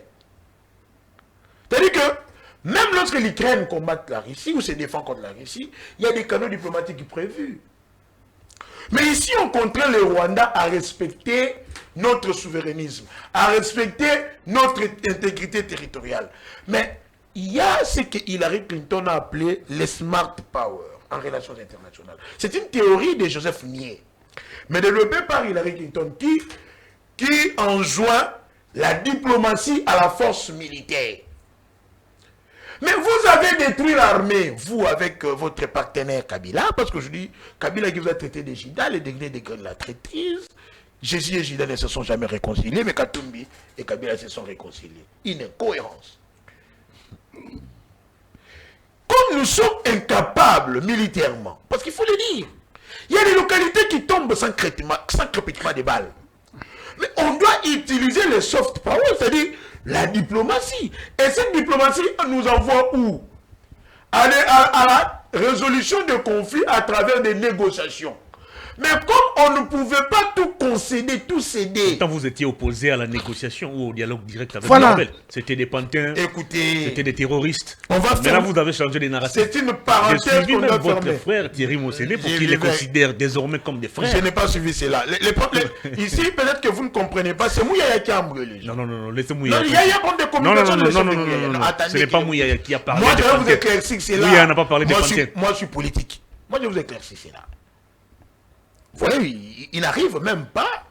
C'est-à-dire que même lorsque l'Ukraine combat la Russie ou se défend contre la Russie, il y a des canaux diplomatiques prévus. Mais ici, on contraint le Rwanda à respecter notre souverainisme, à respecter notre intégrité territoriale. Mais il y a ce que Hillary Clinton a appelé les smart power en relations internationales. C'est une théorie de Joseph Nye, mais développée par Hillary Clinton qui enjoint la diplomatie à la force militaire. Mais vous avez détruit l'armée, vous avec votre partenaire Kabila, parce que je dis, Kabila qui vous a traité des Jida, les degrés de la traîtrise. Jésus et Jida ne se sont jamais réconciliés, mais Katumbi et Kabila se sont réconciliés. Une incohérence. Comme nous sommes incapables militairement, parce qu'il faut le dire, il y a des localités qui tombent sans crépitement de balles. Mais on doit utiliser le soft power, c'est-à-dire la diplomatie. Et cette diplomatie nous envoie où? À la résolution de conflits à travers des négociations. Mais comme on ne pouvait pas tout concéder, tout céder. Quand vous étiez opposé à la négociation ou au dialogue direct avec voilà. C'était des pantins, écoutez, c'était des terroristes. Mais là, vous avez changé les narratifs. C'est une parenthèse. J'ai suivi même votre frère Thierry Mosséné pour qu'il les considère désormais comme des frères. Je n'ai pas suivi cela. Les problèmes, ici, peut-être que vous ne comprenez pas, c'est Mouyaya qui a brûlé. Non, laissez Mouyaya. Non, il y a un compte de communication. Non, ce n'est pas Mouyaya qui a parlé. Moi, je vais vous éclaircir cela. Mouyaya n'a pas parlé des pantins. Moi, je suis politique. Moi, je vais vous éclaircir cela. Vous voyez, il n'arrive même pas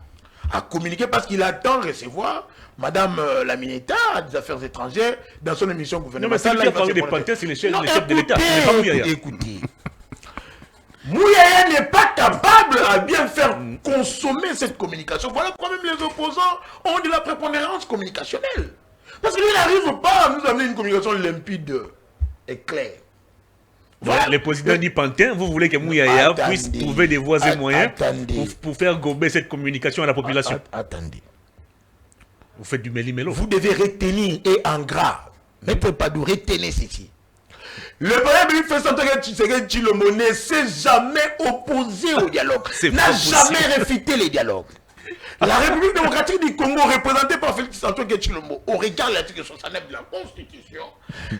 à communiquer parce qu'il attend recevoir Madame la ministre des Affaires étrangères dans son émission gouvernementale. Non, mais celui qui a parlé des pantins, c'est le chef de l'État. Écoutez, Mouyaya n'est pas capable à bien faire consommer cette communication. Voilà pourquoi même les opposants ont de la prépondérance communicationnelle. Parce qu'il n'arrive pas à nous amener une communication limpide et claire. Voilà. Le président dit Pantin, vous voulez que Mouyaya puisse trouver des voies et moyens pour faire gober cette communication à la population. Attendez. Vous faites du méli-mélo. Vous devez retenir et en gras. Mettez pas de retenir ceci. Le premier ministre Félix-Antoine Tshisekedi Tshilombo ne s'est jamais opposé au dialogue. N'a jamais réfuté les dialogues. La République démocratique du Congo, représentée par Félix-Antoine Tshilombo, au regard de l'article 69 de la Constitution,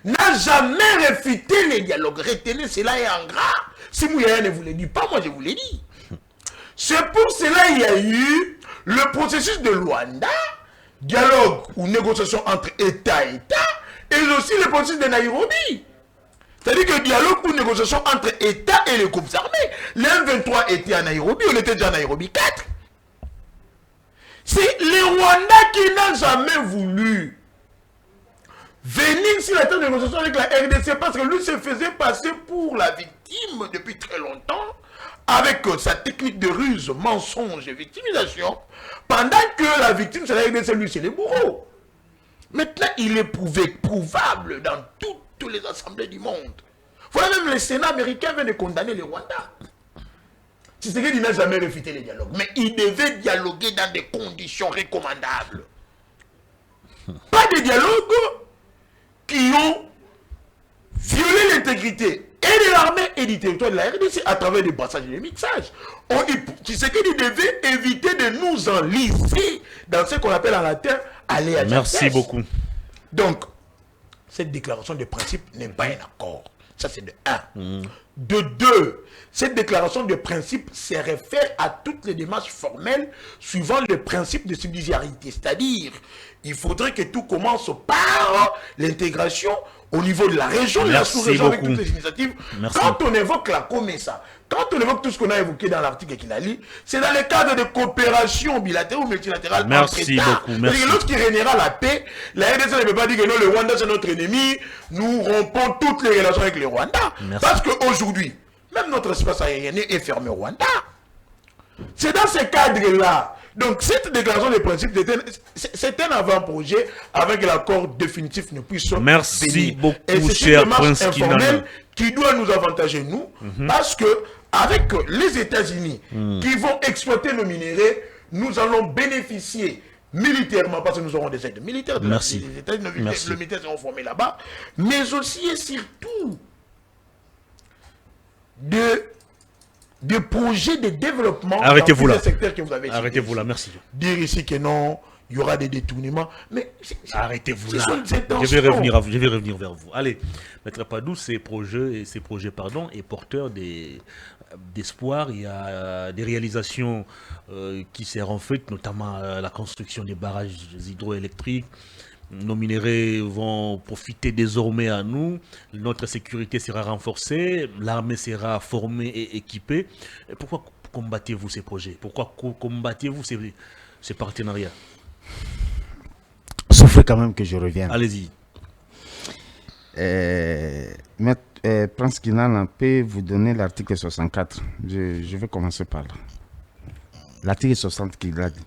n'a jamais réfuté les dialogues. Retenez cela et en gras. Si Mouyaya ne vous le dit pas, moi je vous l'ai dit. C'est pour cela qu'il y a eu le processus de Luanda, dialogue ou négociation entre État et État, et aussi le processus de Nairobi. C'est-à-dire que dialogue ou négociation entre État et les groupes armés. Le 23 était à Nairobi, on était déjà à Nairobi 4. C'est les Rwandais qui n'ont jamais voulu venir sur la table de négociation avec la RDC parce que lui se faisait passer pour la victime depuis très longtemps avec sa technique de ruse, mensonge et victimisation, pendant que la victime c'est la RDC, lui c'est les bourreaux. Maintenant, il est prouvable dans toutes les assemblées du monde. Voilà, même le Sénat américain vient de condamner les Rwandais. Tshisekedi n'a jamais réfuté les dialogues, mais il devait dialoguer dans des conditions recommandables. Pas des dialogues qui ont violé sécurité et de l'armée et du territoire de la RDC à travers des passages et des mixages. Tshisekedi devait éviter de nous enliser dans ce qu'on appelle en latin aller à Merci beaucoup. Donc, cette déclaration de principe n'est pas un accord. Ça, c'est de 1. De 2, cette déclaration de principe se réfère à toutes les démarches formelles suivant le principe de subsidiarité. C'est-à-dire, il faudrait que tout commence par l'intégration au niveau de la région, de la sous-région, avec toutes les initiatives. Merci. Quand on évoque la COMESA, quand on évoque tout ce qu'on a évoqué dans l'article qu'il a lu, c'est dans le cadre de coopération bilatérale ou multilatérale. Merci beaucoup. Merci. Lorsqu'il régnera la paix, la RDC ne peut pas dire que non, le Rwanda c'est notre ennemi, nous rompons toutes les relations avec le Rwanda. Merci. Parce qu'aujourd'hui, même notre espace aérien est fermé au Rwanda. C'est dans ce cadre-là. Donc cette déclaration de principe, c'est un avant-projet avec l'accord définitif ne puisse pas. Merci beaucoup, et c'est cher une démarche Prince informelle qui doit nous avantager, nous, parce que avec les États-Unis qui vont exploiter nos minéraux, nous allons bénéficier militairement, parce que nous aurons des aides militaires de Merci. les États-Unis, Merci. le militaire seront formés là-bas, mais aussi et surtout de projets de développement Arrêtez-vous dans là. tous les secteurs que vous avez cités. Arrêtez-vous là, merci. Dire ici que non, il y aura des détournements, mais Arrêtez-vous ce là. sont des intentions. Je vais revenir vers vous. Allez, Maître Padou, ces projets est porteur d'espoir. Il y a des réalisations qui seront faites, notamment la construction des barrages hydroélectriques. Nos minéraux vont profiter désormais à nous. Notre sécurité sera renforcée. L'armée sera formée et équipée. Et pourquoi combattez-vous ces projets? Pourquoi combattez-vous ces partenariats? Souffrez quand même que je revienne. Allez-y. Prince Kinan peut vous donner l'article 64. Je vais commencer par là. L'article 60 qu'il a dit.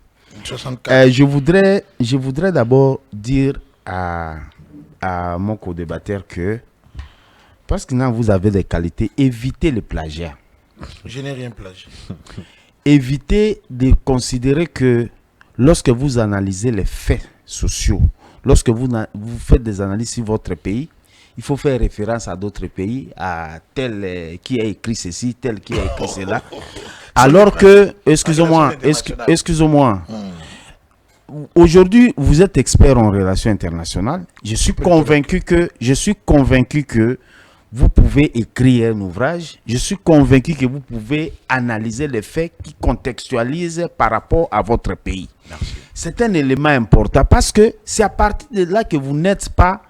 64. Je voudrais d'abord dire à mon co-débatteur que, parce que là, vous avez des qualités, évitez le plagiat. Je n'ai rien plagié. Évitez de considérer que lorsque vous analysez les faits sociaux, lorsque vous faites des analyses sur votre pays, il faut faire référence à d'autres pays, à tel qui a écrit ceci, tel qui a écrit cela. Alors que, excusez-moi, aujourd'hui, vous êtes expert en relations internationales. Je suis convaincu que vous pouvez écrire un ouvrage. Je suis convaincu que vous pouvez analyser les faits qui contextualisent par rapport à votre pays. Merci. C'est un élément important parce que c'est à partir de là que vous n'êtes pas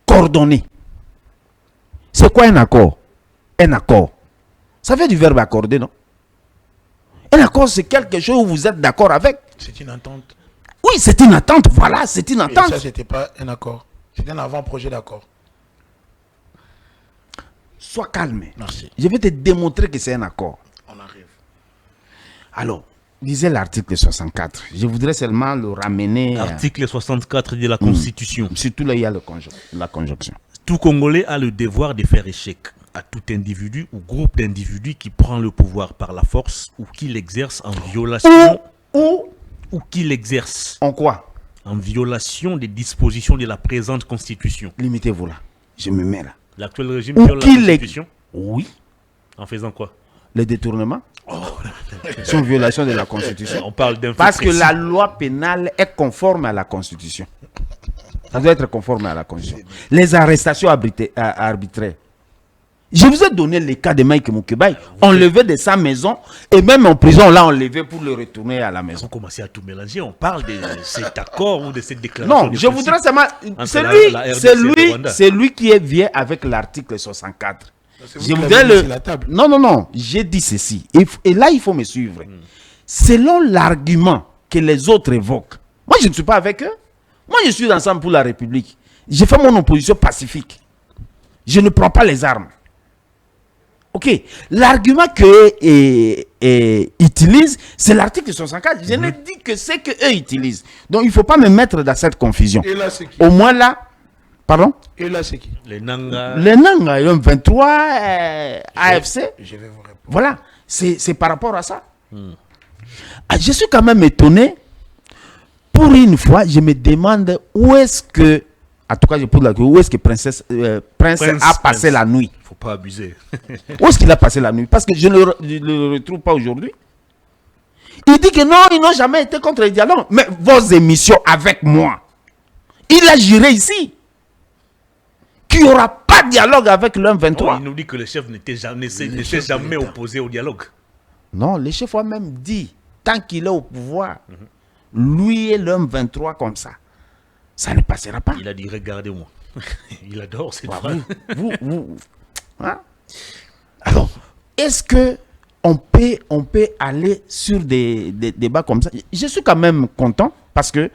coordonné. C'est quoi un accord? Un accord. Ça fait du verbe accorder, non? Un accord, c'est quelque chose où vous êtes d'accord avec. C'est une entente. Oui, c'est une attente. Voilà, c'est une Et attente. ça, c'était pas un accord. C'était un avant-projet d'accord. Sois calme. Merci. Je vais te démontrer que c'est un accord. On arrive. Alors, lisez l'article 64. Je voudrais seulement le ramener. Article 64 de la Constitution. Surtout là, il y a la conjonction. Tout Congolais a le devoir de faire échec à tout individu ou groupe d'individus qui prend le pouvoir par la force ou qui l'exerce en violation ou qui l'exerce En quoi? en violation des dispositions de la présente Constitution. Limitez-vous là. Je me mets là. L'actuel régime Ou viole la qui Constitution Oui. en faisant quoi? Les détournements sont violation de la Constitution. On parle d'un fait Parce que précis. la loi pénale est conforme à la Constitution. Ça doit être conforme à la Constitution. Les arrestations arbitraires. Je vous ai donné le cas de Mike Moukebaï. Enlevé de sa maison et même en prison, on l'a enlevé pour le retourner à la On maison. commence à tout mélanger. On parle de cet accord ou de cette déclaration. Non, de je principe. voudrais seulement. la RDC et le Rwanda. C'est lui qui est vient avec l'article 64. C'est vous Je qui voudrais l'avez mis le. sur la table. Non. J'ai dit ceci. Et là, il faut me suivre. Selon l'argument que les autres évoquent, moi, je ne suis pas avec eux. Moi, je suis ensemble pour la République. J'ai fait mon opposition pacifique. Je ne prends pas les armes. Ok. L'argument qu'eux utilisent, c'est l'article 64. Je ne dis que c'est qu'eux utilisent. Donc, il ne faut pas me mettre dans cette confusion. Et là, c'est qui? Au moins là, pardon? Et là, c'est qui? Les Nanga. Les Nanga, M23, AFC. Je vais vous répondre. Voilà, c'est par rapport à ça. Ah, je suis quand même étonné. Pour une fois, je me demande où est-ce que En tout cas, je pose la question. Où est-ce que Prince a passé la nuit? Il ne faut pas abuser. Où est-ce qu'il a passé la nuit? Parce que je ne le retrouve pas aujourd'hui. Il dit que non, ils n'ont jamais été contre le dialogue. Mais vos émissions avec moi, il a juré ici qu'il n'y aura pas de dialogue avec le M23. Il nous dit que le chef n'était jamais opposé au dialogue. Non, le chef a même dit, tant qu'il est au pouvoir, lui et le M23 comme ça, ça ne passera pas. Il a dit, regardez-moi. Il adore cette Bah, phrase. Hein? Alors, est-ce que on peut aller sur des débats comme ça? Je suis quand même content parce que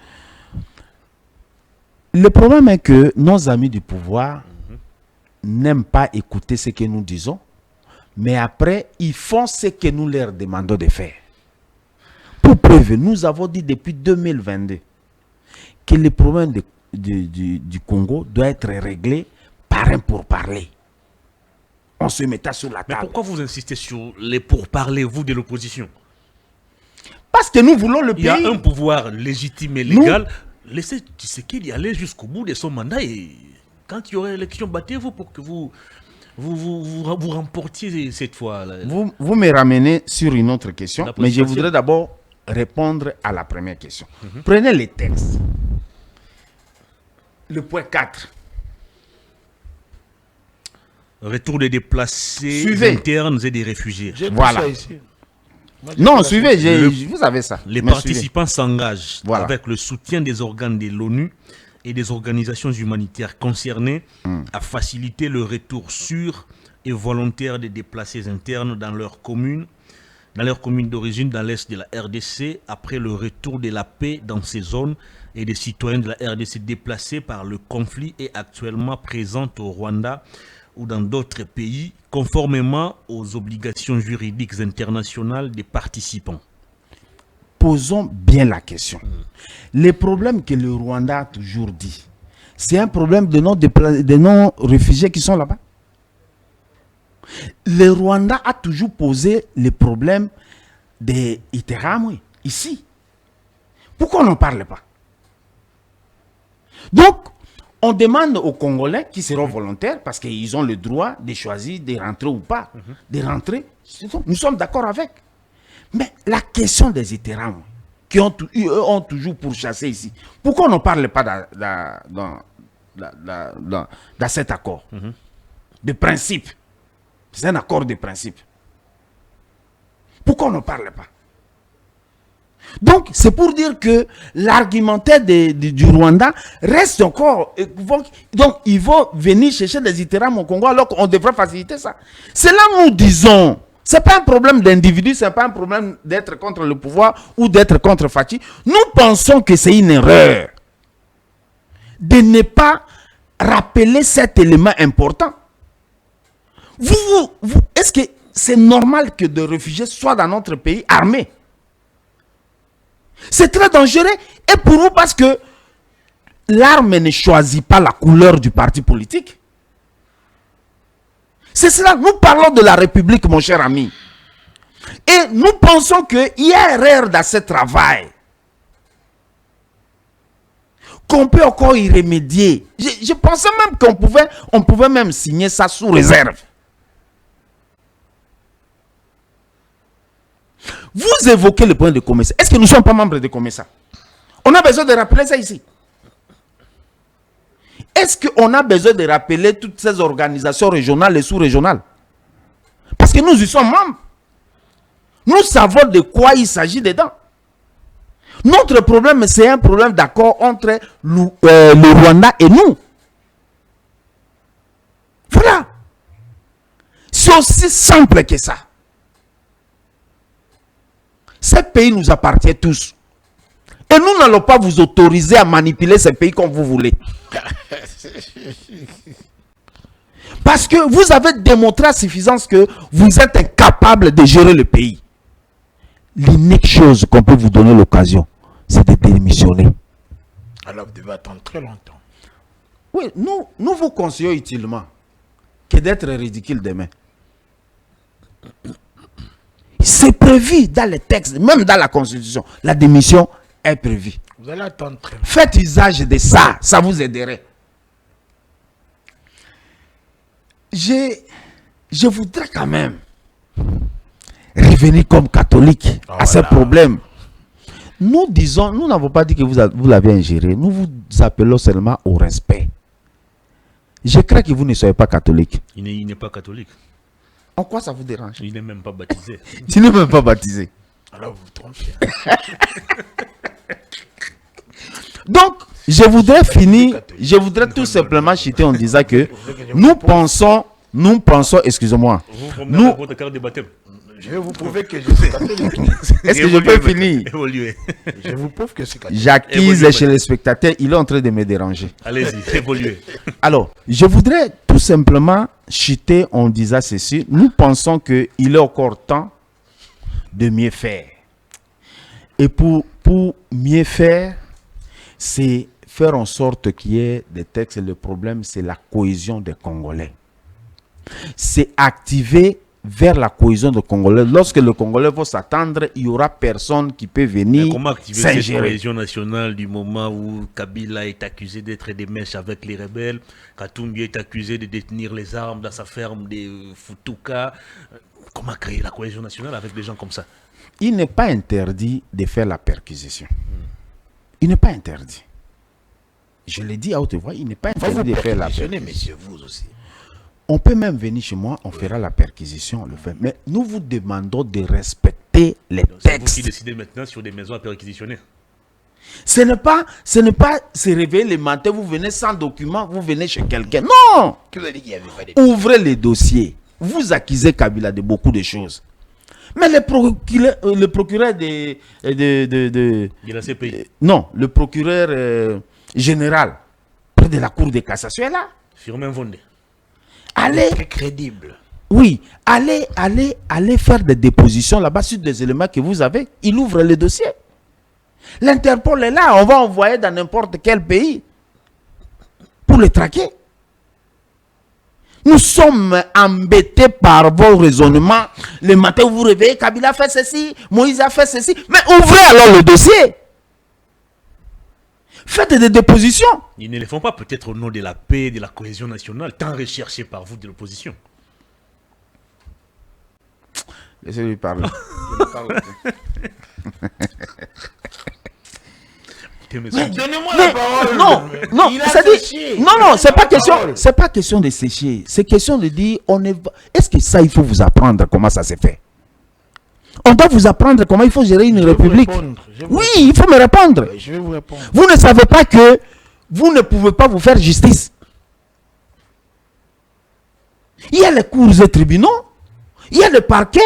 le problème est que nos amis du pouvoir n'aiment pas écouter ce que nous disons, mais après, ils font ce que nous leur demandons de faire. Pour preuve, nous avons dit depuis 2022 que le problème du Congo doit être réglé par un pourparler. On se mettait sur la Mais table. pourquoi vous insistez sur les pourparlers, vous, de l'opposition? Parce que nous voulons le Il y a pays. un pouvoir légitime et légal. Laissez Tshisekedi aller jusqu'au bout de son mandat et quand il y aura élection, battez-vous pour que vous remportiez cette fois. Vous me ramenez sur une autre question, La mais je position. voudrais d'abord répondre à la première question. Prenez les textes. Le point 4. Retour des déplacés Suivez. internes et des réfugiés. J'ai tout Voilà. ça ici. Moi, j'ai Non, tout ça suivez, ici. vous avez ça. Les Mais participants s'engagent Voilà. avec le soutien des organes de l'ONU et des organisations humanitaires concernées à faciliter le retour sûr et volontaire des déplacés internes dans leur commune d'origine dans l'est de la RDC après le retour de la paix dans ces zones et des citoyens de la RDC déplacés par le conflit et actuellement présents au Rwanda ou dans d'autres pays conformément aux obligations juridiques internationales des participants. posons bien la question. Les problèmes que le Rwanda a toujours dit, c'est un problème de non-réfugiés qui sont là-bas. Le Rwanda a toujours posé le problème des Iteramwe ici. Pourquoi on n'en parle pas? Donc, on demande aux Congolais qui seront volontaires, parce qu'ils ont le droit de choisir de rentrer ou pas, de rentrer. Nous sommes d'accord avec. Mais la question des Iteramwe, qui ont toujours pourchassé ici, pourquoi on n'en parle pas dans cet accord de principe? C'est un accord de principe. Pourquoi on n'en parle pas? Donc, c'est pour dire que l'argumentaire du Rwanda reste encore. Donc, ils vont venir chercher des Iteramwe au Congo alors qu'on devrait faciliter ça. C'est là où nous disons, ce n'est pas un problème d'individu, ce n'est pas un problème d'être contre le pouvoir ou d'être contre Fachi. Nous pensons que c'est une erreur de ne pas rappeler cet élément important. Est-ce que c'est normal que des réfugiés soient dans notre pays armés? C'est très dangereux. Et pour vous, parce que l'arme ne choisit pas la couleur du parti politique. C'est cela. Nous parlons de la République, mon cher ami. Et nous pensons qu'il y a erreur dans ce travail. Qu'on peut encore y remédier. Je pensais même qu'on pouvait même signer ça sous réserve. Vous évoquez le point de Comessa. Est-ce que nous ne sommes pas membres de Comessa? On a besoin de rappeler ça ici. Est-ce qu'on a besoin de rappeler toutes ces organisations régionales et sous-régionales? Parce que nous y sommes membres. Nous savons de quoi il s'agit dedans. Notre problème, c'est un problème d'accord entre le Rwanda et nous. Voilà. C'est aussi simple que ça. Ces pays nous appartiennent tous. Et nous n'allons pas vous autoriser à manipuler ces pays comme vous voulez. Parce que vous avez démontré à suffisance que vous êtes incapable de gérer le pays. L'unique chose qu'on peut vous donner l'occasion, c'est de démissionner. Alors, vous devez attendre très longtemps. Oui, nous vous conseillons utilement que d'être ridicule demain. C'est prévu dans les textes, même dans la Constitution. La démission est prévue. Vous allez attendre très longtemps. Faites usage de ça, ça vous aiderait. je voudrais quand même revenir comme catholique à ces problèmes. Nous disons, nous n'avons pas dit que vous l'avez ingéré. Nous vous appelons seulement au respect. Je crains que vous ne soyez pas catholique. Il n'est pas catholique. En quoi ça vous dérange? Il n'est même pas baptisé. Tu n'es même pas baptisé. Alors vous vous trompez. Donc, je voudrais finir, je voudrais tout simplement chuter en disant que nous pensons, excusez-moi, Vous promenez votre carte de baptême. Je vais vous prouver que je suis catholique. est-ce que je peux finir? Évoluez. Je vous prouve que c'est catholique. J'acquise chez les spectateurs, il est en train de me déranger. Allez-y, évoluez. Alors, je voudrais tout simplement chuter en disant ceci. Nous pensons qu'il est encore temps de mieux faire. Et pour mieux faire, c'est faire en sorte qu'il y ait des textes. Le problème, c'est la cohésion des Congolais. C'est activer vers la cohésion des Congolais. Lorsque le Congolais va s'attendre, il n'y aura personne qui peut venir. Mais comment activer cette s'ingérer. cohésion nationale du moment où Kabila est accusé d'être des mèches avec les rebelles, Katumbi est accusé de détenir les armes dans sa ferme de Futuka? Comment créer la cohésion nationale avec des gens comme ça? Il n'est pas interdit de faire la perquisition. Il n'est pas interdit. Je l'ai dit à haute voix, il n'est pas interdit de faire la perquisition. Messieurs, vous aussi. On peut même venir chez moi, on fera la perquisition, on le fait. Mais nous vous demandons de respecter les C'est vous textes. qui décidez maintenant sur des maisons à perquisitionner. Ce n'est pas se réveiller le matin, vous venez sans document, vous venez chez quelqu'un. Non! Qui vous a dit qu'il n'y avait pas de... Ouvrez les dossiers. Vous accusez Kabila de beaucoup de choses. Mais le procureur de la CPI. non, le procureur général près de la Cour de cassation est là. Firmin Vonde. Allez, Très crédible. oui, allez faire des dépositions là-bas sur des éléments que vous avez. Il ouvre le dossier. L'Interpol est là, on va envoyer dans n'importe quel pays pour le traquer. Nous sommes embêtés par vos raisonnements. Le matin, vous vous réveillez, Kabila a fait ceci, Moïse a fait ceci. Mais ouvrez alors le dossier. Faites des dépositions. Ils ne les font pas peut-être au nom de la paix, de la cohésion nationale, tant recherché par vous de l'opposition. Laissez-lui parler. Donnez-moi la parole. Non, Il a c'est dit, séché. non, c'est pas question, parole. c'est pas question de sécher. C'est question de dire, est-ce que ça, il faut vous apprendre comment ça se fait? On doit vous apprendre comment il faut gérer une république. Oui, il faut me répondre. Je vais vous répondre. Vous ne savez pas que vous ne pouvez pas vous faire justice. Il y a les cours et tribunaux, il y a le parquet.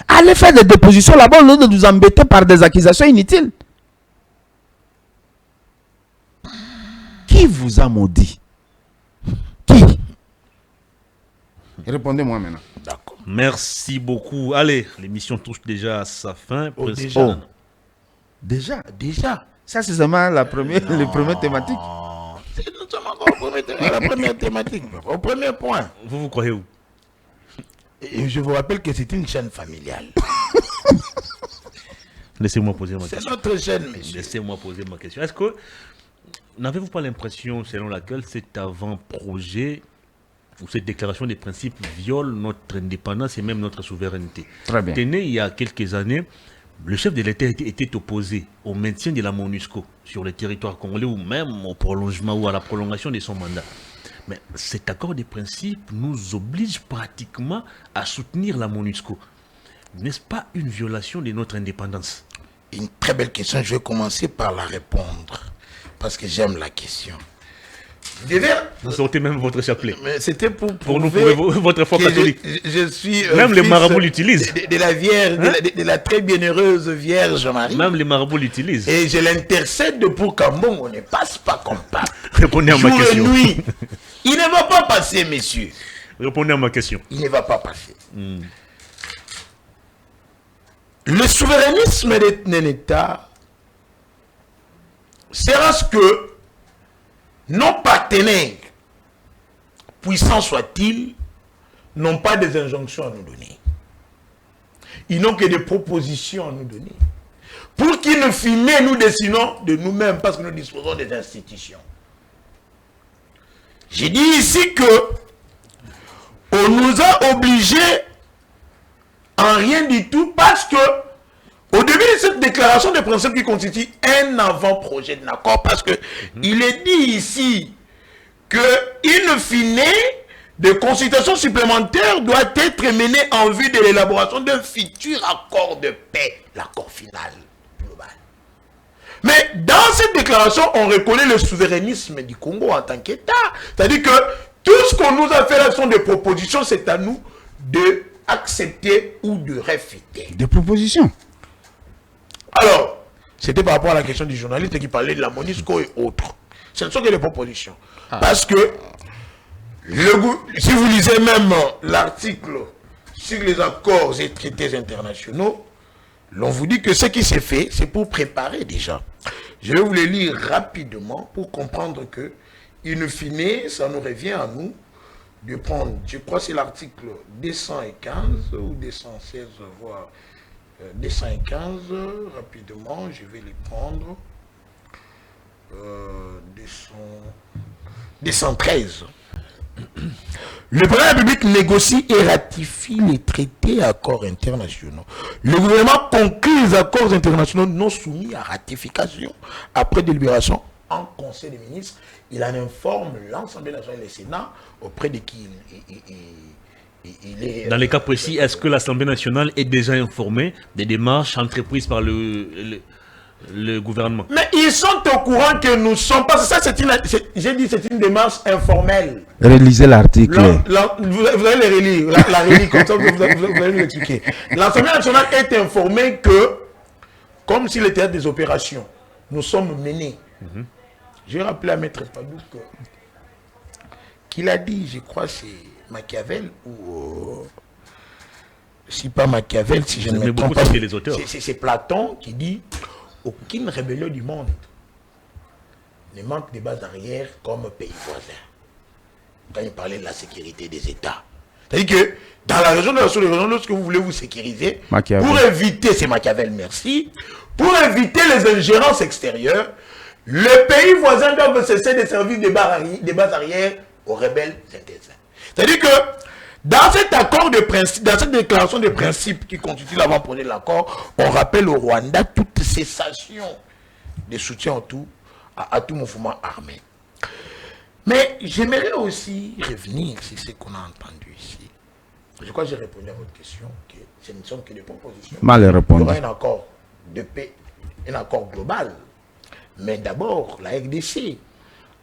Allez faire des dépositions là-bas au lieu de nous embêter par des accusations inutiles. Qui vous a maudit? Qui? Répondez-moi maintenant. D'accord. Merci beaucoup. Allez, l'émission touche déjà à sa fin. Oh, Presque- déjà. Oh. Déjà. Ça, c'est seulement la première thématique. Nous sommes encore à la première thématique. Au premier point. Vous croyez où? Et je vous rappelle que c'est une chaîne familiale. Laissez-moi poser ma C'est question. notre chaîne, messieurs. Laissez-moi poser ma question. Est-ce que n'avez-vous pas l'impression selon laquelle cet avant-projet ou cette déclaration des principes viole notre indépendance et même notre souveraineté? Très bien. Tenez, il y a quelques années, le chef de l'État était opposé au maintien de la MONUSCO sur le territoire congolais ou même au prolongement ou à la prolongation de son mandat. Mais cet accord des principes nous oblige pratiquement à soutenir la MONUSCO. N'est-ce pas une violation de notre indépendance? Une très belle question. Je vais commencer par la répondre. Parce que j'aime la question. Vous devez... Vous sortez même votre chapelet. Mais c'était pour Nous prouver prouver votre foi que catholique. je suis Même les fils marabouts l'utilisent. de la Vierge, de la très bienheureuse Vierge Marie. Même les marabouts l'utilisent. Et je l'intercède pour qu'en bon, on ne passe pas comme ça. Répondez à ma Jour et question. nuit. Il ne va pas passer, messieurs. Répondez à ma question. Il ne va pas passer. Le souverainisme d'un État sera ce que nos partenaires, puissants soient-ils, n'ont pas des injonctions à nous donner. Ils n'ont que des propositions à nous donner. Pour qu'ils ne filment, nous dessinons de nous-mêmes parce que nous disposons des institutions. J'ai dit ici que on nous a obligés en rien du tout parce que au début de cette déclaration de principe qui constitue un avant-projet de l'accord, parce que il est dit ici que in fine de consultations supplémentaires doit être menée en vue de l'élaboration d'un futur accord de paix, l'accord final global. Mais dans cette déclaration, on reconnaît le souverainisme du Congo en tant qu'État. C'est-à-dire que tout ce qu'on nous a fait là sont des propositions, c'est à nous de accepter ou de réfuter. Des propositions. Alors, c'était par rapport à la question du journaliste qui parlait de la MONUSCO et autres. Ce ne sont que des propositions. Parce que, si vous lisez même l'article sur les accords et traités internationaux, l'on vous dit que ce qui s'est fait, c'est pour préparer déjà. Je vais vous les lire rapidement pour comprendre que, in fine, ça nous revient à nous de prendre, je crois que c'est l'article 215 ou 216, voire 215, rapidement, je vais les prendre. 213. Le président de la République négocie et ratifie les traités et accords internationaux. Le gouvernement conclut les accords internationaux non soumis à ratification après délibération en Conseil des ministres. Il en informe l'Assemblée nationale et le Sénat auprès de qui il est... Dans les cas précis, est-ce que l'Assemblée nationale est déjà informée des démarches entreprises par le gouvernement? Mais ils sont au courant que nous sommes... Parce que ça, j'ai dit c'est une démarche informelle. Relisez l'article. Vous allez les relire, la relire, comme ça vous allez nous expliquer. L'Assemblée nationale est informée que, comme s'il était des opérations, nous sommes menés. Je vais rappeler à Maître Padouk qu'il a dit, je crois c'est Machiavel ou... si pas Machiavel, si je ne me trompe pas, c'est Platon qui dit aucune rébellion du monde ne manque de bases arrière comme pays voisin. Quand il parlait de la sécurité des États. C'est-à-dire que dans la région de la sous-région, lorsque vous voulez vous sécuriser, pour éviter, c'est Machiavel, merci, pour éviter les ingérences extérieures, les pays voisins doivent cesser de servir des bases arrière aux rebelles intéressants. C'est-à-dire que dans cet accord de principe, dans cette déclaration de principe qui constitue l'avant-projet de l'accord, on rappelle au Rwanda toute cessation de soutien à tout mouvement armé. Mais j'aimerais aussi revenir sur ce qu'on a entendu ici. Je crois que j'ai répondu à votre question, que ce ne sont que des propositions. Mal répondu. Il y aura un accord de paix, un accord global. Mais d'abord, la RDC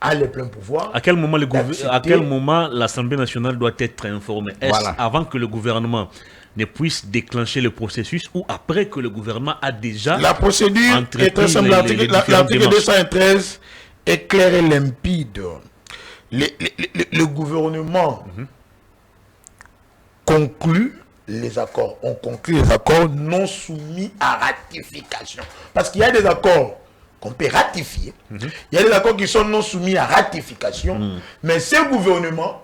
a le plein pouvoir. À quel moment l'Assemblée nationale doit être informée? Est-ce avant que le gouvernement ne puisse déclencher le processus ou après que le gouvernement a déjà... La procédure est très simple. L'article 213 est clair et limpide. Le gouvernement conclut les accords. On conclut les accords non soumis à ratification. Parce qu'il y a des accords qu'on peut ratifier. Il y a des accords qui sont non soumis à ratification. Mais ce gouvernement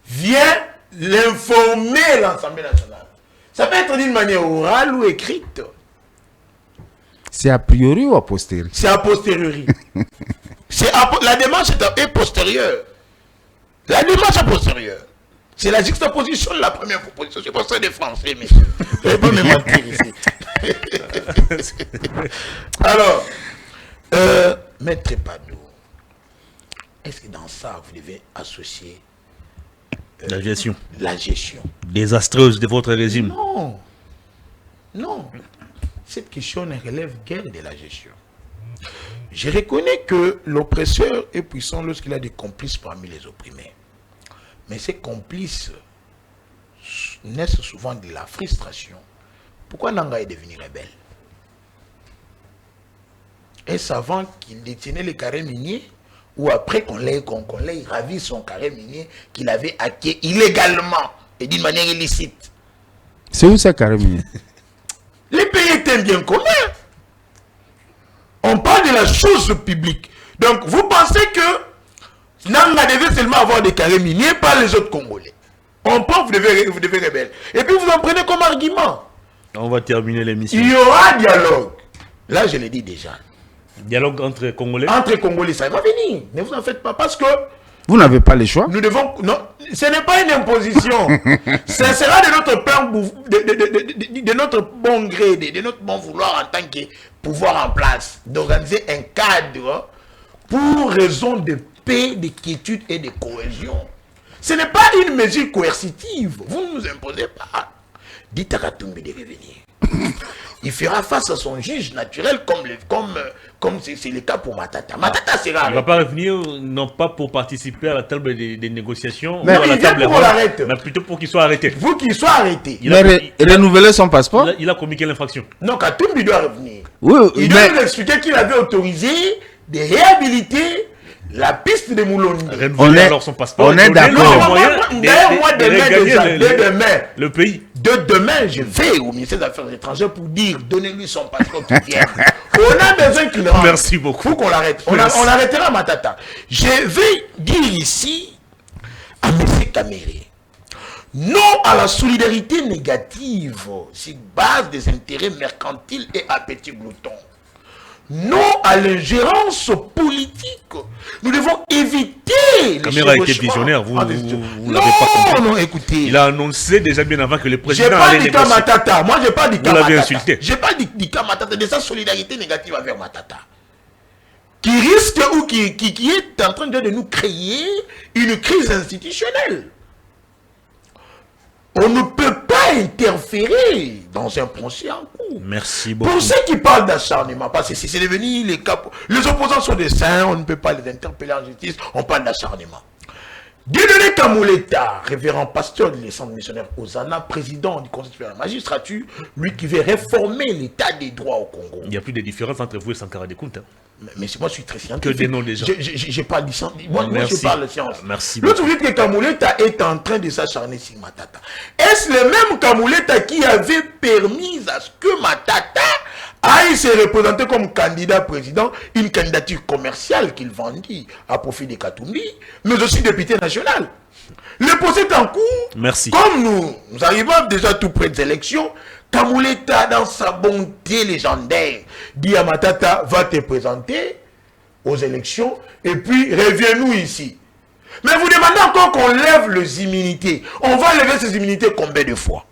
vient l'informer l'Assemblée nationale. Ça peut être d'une manière orale ou écrite. C'est a priori ou a posteriori? C'est a posteriori. La démarche est postérieure. La démarche est postérieure. C'est la juxtaposition de la première proposition. C'est pour ça des Français, messieurs. Je ne vais pas me mentir ici. Alors, Maître Padouk, est-ce que dans ça, vous devez associer la gestion désastreuse de votre régime? Non. Non. Cette question ne relève guère de la gestion. Je reconnais que l'oppresseur est puissant lorsqu'il a des complices parmi les opprimés. Mais ces complices naissent souvent de la frustration. Pourquoi Nanga est devenu rebelle? Est-ce avant qu'il détenait les carrés miniers ou après qu'on l'ait ravi son carré minier qu'il avait acquis illégalement et d'une manière illicite? C'est où ça carré minier? Les pays est un bien commun. On parle de la chose publique. Donc vous pensez que Nanga devait seulement avoir des carrés miniers par les autres Congolais. On pense que vous devez rebelle. Et puis vous en prenez comme argument. On va terminer l'émission. Il y aura dialogue. Là, je l'ai dit déjà. Dialogue entre Congolais? Entre Congolais, ça va venir. Ne vous en faites pas. Parce que Vous n'avez pas le choix. Nous devons... Non, ce n'est pas une imposition. Ce sera de notre plein de notre bon gré, de notre bon vouloir en tant que pouvoir en place, d'organiser un cadre pour raison de paix, de quiétude et de cohésion. Ce n'est pas une mesure coercitive. Vous ne nous imposez pas. Dites à Katumbi de revenir. Il fera face à son juge naturel comme c'est le cas pour Matata. Matata sera... Il ne va pas revenir, non pas pour participer à la table des négociations, mais ou à la table pour l'arrête. Mais plutôt pour qu'il soit arrêté. Vous qu'il soit arrêté. Renouveler son passeport. Il a commis quelle infraction? Non, Katumbi doit revenir. Oui, il doit nous expliquer qu'il avait autorisé de réhabiliter la piste de Moulondi. Renouveler alors son passeport. On est d'accord. D'ailleurs, moi, demain, le pays. Demain, je vais au ministère des Affaires étrangères pour dire, donnez-lui son passeport qui vient. On a besoin qu'il rentre. Merci beaucoup. Il faut qu'on l'arrête. On arrêtera Matata. Je vais dire ici à M. Kamere, non à la solidarité négative sur base des intérêts mercantiles et appétits gloutons. Non à l'ingérence politique. Nous devons éviter. Kamere a été visionnaire, vous l'avez pas compris. Non, écoutez. Il a annoncé déjà bien avant que le président allait négocier. J'ai pas dit Matata. Moi, j'ai pas dit Matata. Vous l'avez insulté. J'ai pas dit Matata de sa solidarité négative avec Matata. Qui risque ou qui est en train de nous créer une crise institutionnelle. On ne peut pas interférer dans un procès en cours. Merci beaucoup. Pour ceux qui parlent d'acharnement, parce que c'est devenu les cas... Les opposants sont des saints, on ne peut pas les interpeller en justice, on parle d'acharnement. Dieudonné Kamuleta, révérend pasteur de l'Assemblée missionnaire Hosanna, président du Conseil supérieur de la magistrature, lui qui veut réformer l'état des droits au Congo. Il n'y a plus de différence entre vous et Sankara Dekounta. Mais moi je suis très scientifique. Que des noms des gens. J'ai pas de science. Moi je parle de science. Merci. L'autre vous dit que Kamuleta est en train de s'acharner sur Matata. Est-ce le même Kamuleta qui avait permis à ce que Matata aille se représenter comme candidat président, une candidature commerciale qu'il vendit à profit de Katumbi, mais aussi député national? Le procès est en cours. Merci. Comme nous arrivons déjà tout près des élections, Kamuleta, dans sa bonté légendaire, dit à Matata, va te présenter aux élections et puis reviens-nous ici. Mais vous demandez encore qu'on lève les immunités. On va lever ces immunités combien de fois?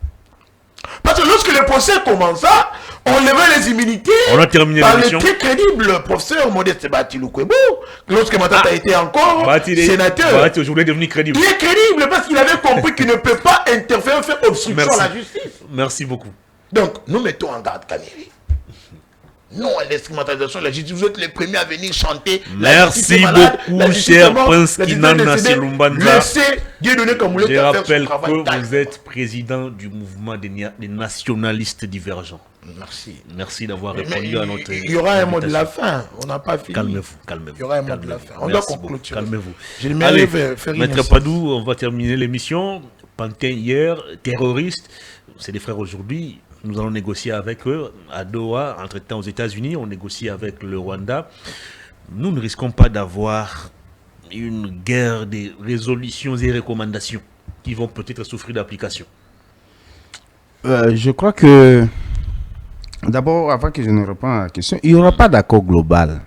Parce que lorsque le procès commença, on levait les immunités. On a terminé l'émission. Par le très crédible professeur Modeste Batilou Kwebo, lorsque Matata était encore sénateur. Aujourd'hui est devenu crédible. Il est crédible parce qu'il avait compris qu'il ne peut pas interférer, faire obstruction à la justice. Merci beaucoup. Donc, nous mettons en garde Kamere. Non à l'instrumentalisation de la justice. Vous êtes les premiers à venir chanter. Merci beaucoup, cher Prince Kinana Silumbanza. Je rappelle que vous êtes président du mouvement des nationalistes divergents. Merci. Merci d'avoir répondu à notre... Il y aura un mot de la fin. On n'a pas fini. Calmez-vous, calmez-vous. Il y aura un mot de la fin. On doit conclure. Calmez-vous. Allez, Maître Padou, on va terminer l'émission. Pantin hier, terroriste. C'est des frères aujourd'hui. Nous allons négocier avec eux à Doha. Entre-temps, aux États-Unis, on négocie avec le Rwanda. Nous ne risquons pas d'avoir une guerre des résolutions et recommandations qui vont peut-être souffrir d'application. Je crois que, d'abord, avant que je ne réponde à la question, il n'y aura pas d'accord global.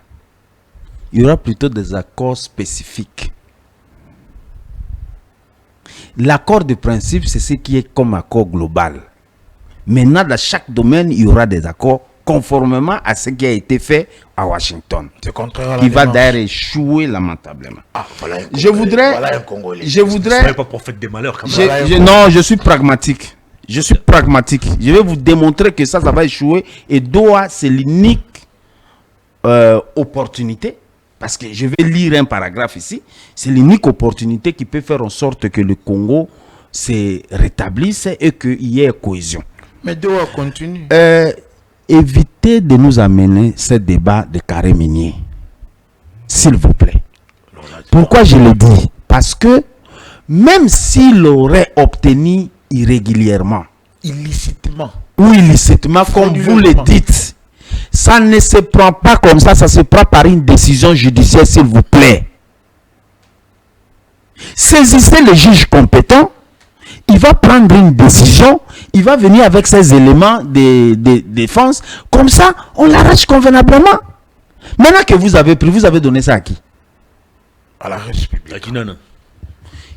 Il y aura plutôt des accords spécifiques. L'accord de principe, c'est ce qui est comme accord global. Maintenant, dans chaque domaine, il y aura des accords conformément à ce qui a été fait à Washington. C'est contraire à la qui va d'ailleurs échouer lamentablement. Ah, voilà je voudrais... Je voudrais... pas prophète des malheurs quand même. Non, je suis pragmatique. Je suis pragmatique. Je vais vous démontrer que ça va échouer. Et Doha, c'est l'unique opportunité. Parce que je vais lire un paragraphe ici. C'est l'unique opportunité qui peut faire en sorte que le Congo se rétablisse et qu'il y ait cohésion. Mais Doha continue. Évitez de nous amener ce débat de carré minier. S'il vous plaît. Pourquoi je le dis? Parce que même s'il aurait obtenu irrégulièrement, illicitement ou illicitement, comme vous le dites, ça ne se prend pas comme ça se prend par une décision judiciaire, s'il vous plaît. Saisissez le juge compétent. Il va prendre une décision, il va venir avec ses éléments de défense. Comme ça, on l'arrache convenablement. Maintenant que vous avez pris, vous avez donné ça à qui? À la République. À Kinana.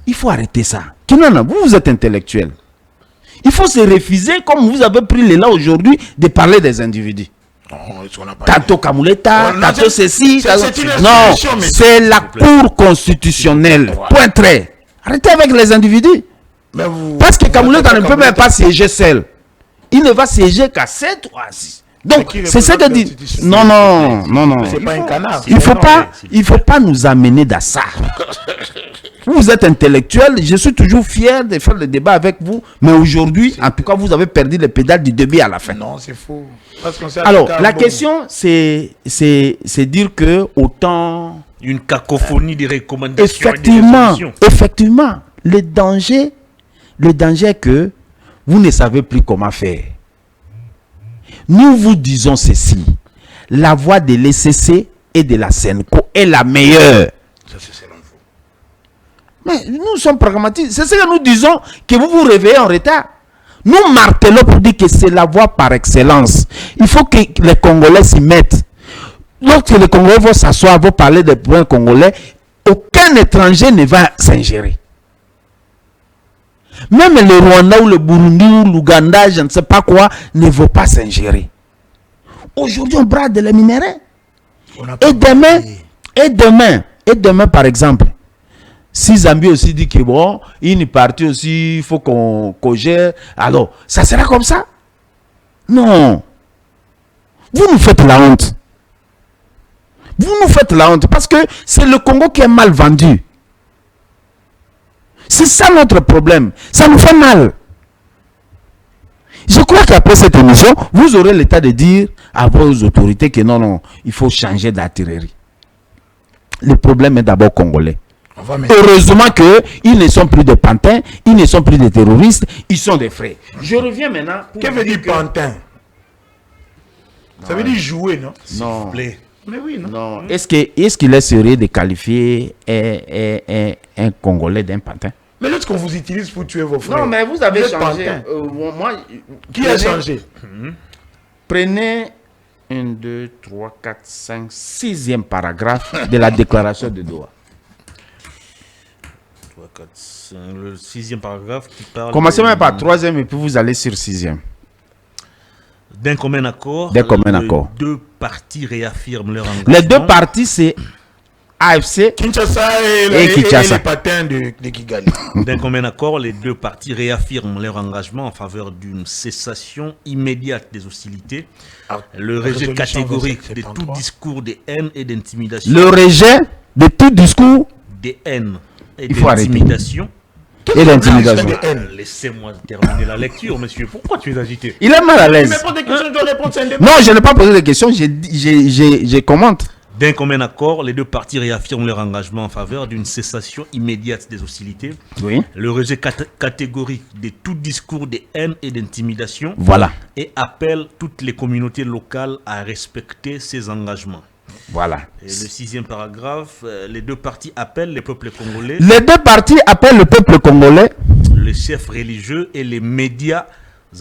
Il faut arrêter ça. Kinana, vous êtes intellectuel. Il faut se refuser, comme vous avez pris l'élan aujourd'hui, de parler des individus. Non, on n'a pas Tato Kamuleta, Oh, Tato non, ceci. c'est une Non, institution, mais- c'est la Cour constitutionnelle. Point trait. Arrêtez avec les individus. Mais vous, Parce que vous Kamuleta êtes ne peut même pas siéger seul. Il ne va siéger qu'à 7 ou à 6. Donc, qui c'est ce que représente dit. l'institution? Non, non, non, non. c'est pas un canard. Il faut Non, pas, mais- il faut pas nous amener dans ça. Vous êtes intellectuel, je suis toujours fier de faire le débat avec vous, mais aujourd'hui, en tout cas, vous avez perdu les pédales du début à la fin. Non, c'est faux. Parce qu'on s'est Alors, attaqué à la un bon- question, c'est dire que autant, Une cacophonie des recommandations. et des effectivement, résolutions. effectivement, le danger est que vous ne savez plus comment faire. Nous vous disons ceci, la voie de l'ECC et de la SENCO est la meilleure. Ça, c'est selon vous. Mais nous sommes pragmatiques. C'est ce que nous disons, que vous vous réveillez en retard. Nous martelons pour dire que c'est la voie par excellence. Il faut que les Congolais s'y mettent. Lorsque les Congolais vont s'asseoir, vont parler des problèmes congolais, aucun étranger ne va s'ingérer. Même le Rwanda ou le Burundi ou l'Ouganda, je ne sais pas quoi, ne vont pas s'ingérer. Aujourd'hui, on brade les minéraux. On n'a pas Et demain, par exemple, si Zambie aussi dit que bon, une partie aussi, il faut qu'on gère, alors, ça sera comme ça? Non. Vous nous faites la honte. Vous nous faites la honte parce que c'est le Congo qui est mal vendu. C'est ça notre problème. Ça nous fait mal. Je crois qu'après cette émission, vous aurez l'état de dire à vos autorités que non, il faut changer d'artillerie. Le problème est d'abord congolais. On va mettre- Heureusement qu'ils ne sont plus des pantins, ils ne sont plus des terroristes, ils sont des frères. Je reviens maintenant. pour Que veut dire que- pantin? Ça veut dire jouer, non? Non. Plaît. Mais oui, non? Non. Est-ce qu'il est sérieux de qualifier un Congolais d'un pantin? Mais lorsqu'on vous utilise pour tuer vos frères. Non, mais vous avez êtes changé. pantin. Moi, Qui a changé? Prenez 1, 2, 3, 4, 5, 6e paragraphe de la déclaration de Doha. 3, 4, 5, le 6e paragraphe qui parle. Commencez même par 3e et puis vous allez sur 6e. D'un commun accord. D'un commun les accord. Deux parties réaffirment leur engagement. Les deux parties, c'est AFC. Kinshasa Et Kinshasa. et les patins de Kigali. D'un commun accord, les deux parties réaffirment leur engagement en faveur d'une cessation immédiate des hostilités, le rejet Résolution catégorique de 2773. tout discours de haine et d'intimidation. Le rejet de tout discours De haine et Il faut arrêter. d'intimidation. et l'intimidation. de haine. Laissez-moi terminer la lecture, monsieur. Pourquoi tu es agité? Il est mal à l'aise. Mais pour des questions, je dois répondre, c'est un débat. Non, je n'ai pas posé de questions, j'ai commente. D'un commun accord, les deux parties réaffirment leur engagement en faveur d'une cessation immédiate des hostilités, Oui. le rejet catégorique de tout discours de haine et d'intimidation, Voilà. et appellent toutes les communautés locales à respecter ces engagements. Voilà. Et le 6e paragraphe, les deux parties appellent les peuples congolais, Les deux parties appellent le peuple congolais. les chefs religieux et les médias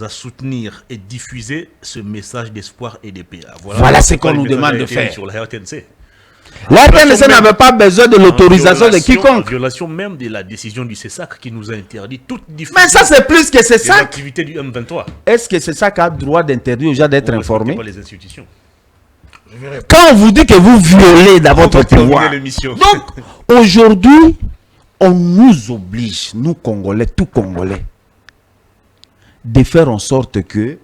à soutenir et diffuser ce message d'espoir et de paix. Voilà ce pourquoi qu'on le nous message demande a de été faire. mis sur la RTNC. La RTNC n'avait pas besoin de l'autorisation de En quiconque. violation même de la décision du CESAC qui nous a interdit toute diffusion Mais ça, c'est plus que c'est des ça. activités du M23. Est-ce que c'est ça qui a droit d'interdire aux gens d'être Vous informés? respectez pas les institutions. Je vais répondre. Quand on vous dit que vous violez dans votre terminer pouvoir. l'émission. Donc, aujourd'hui, on nous oblige, nous Congolais, tout Congolais, de faire en sorte que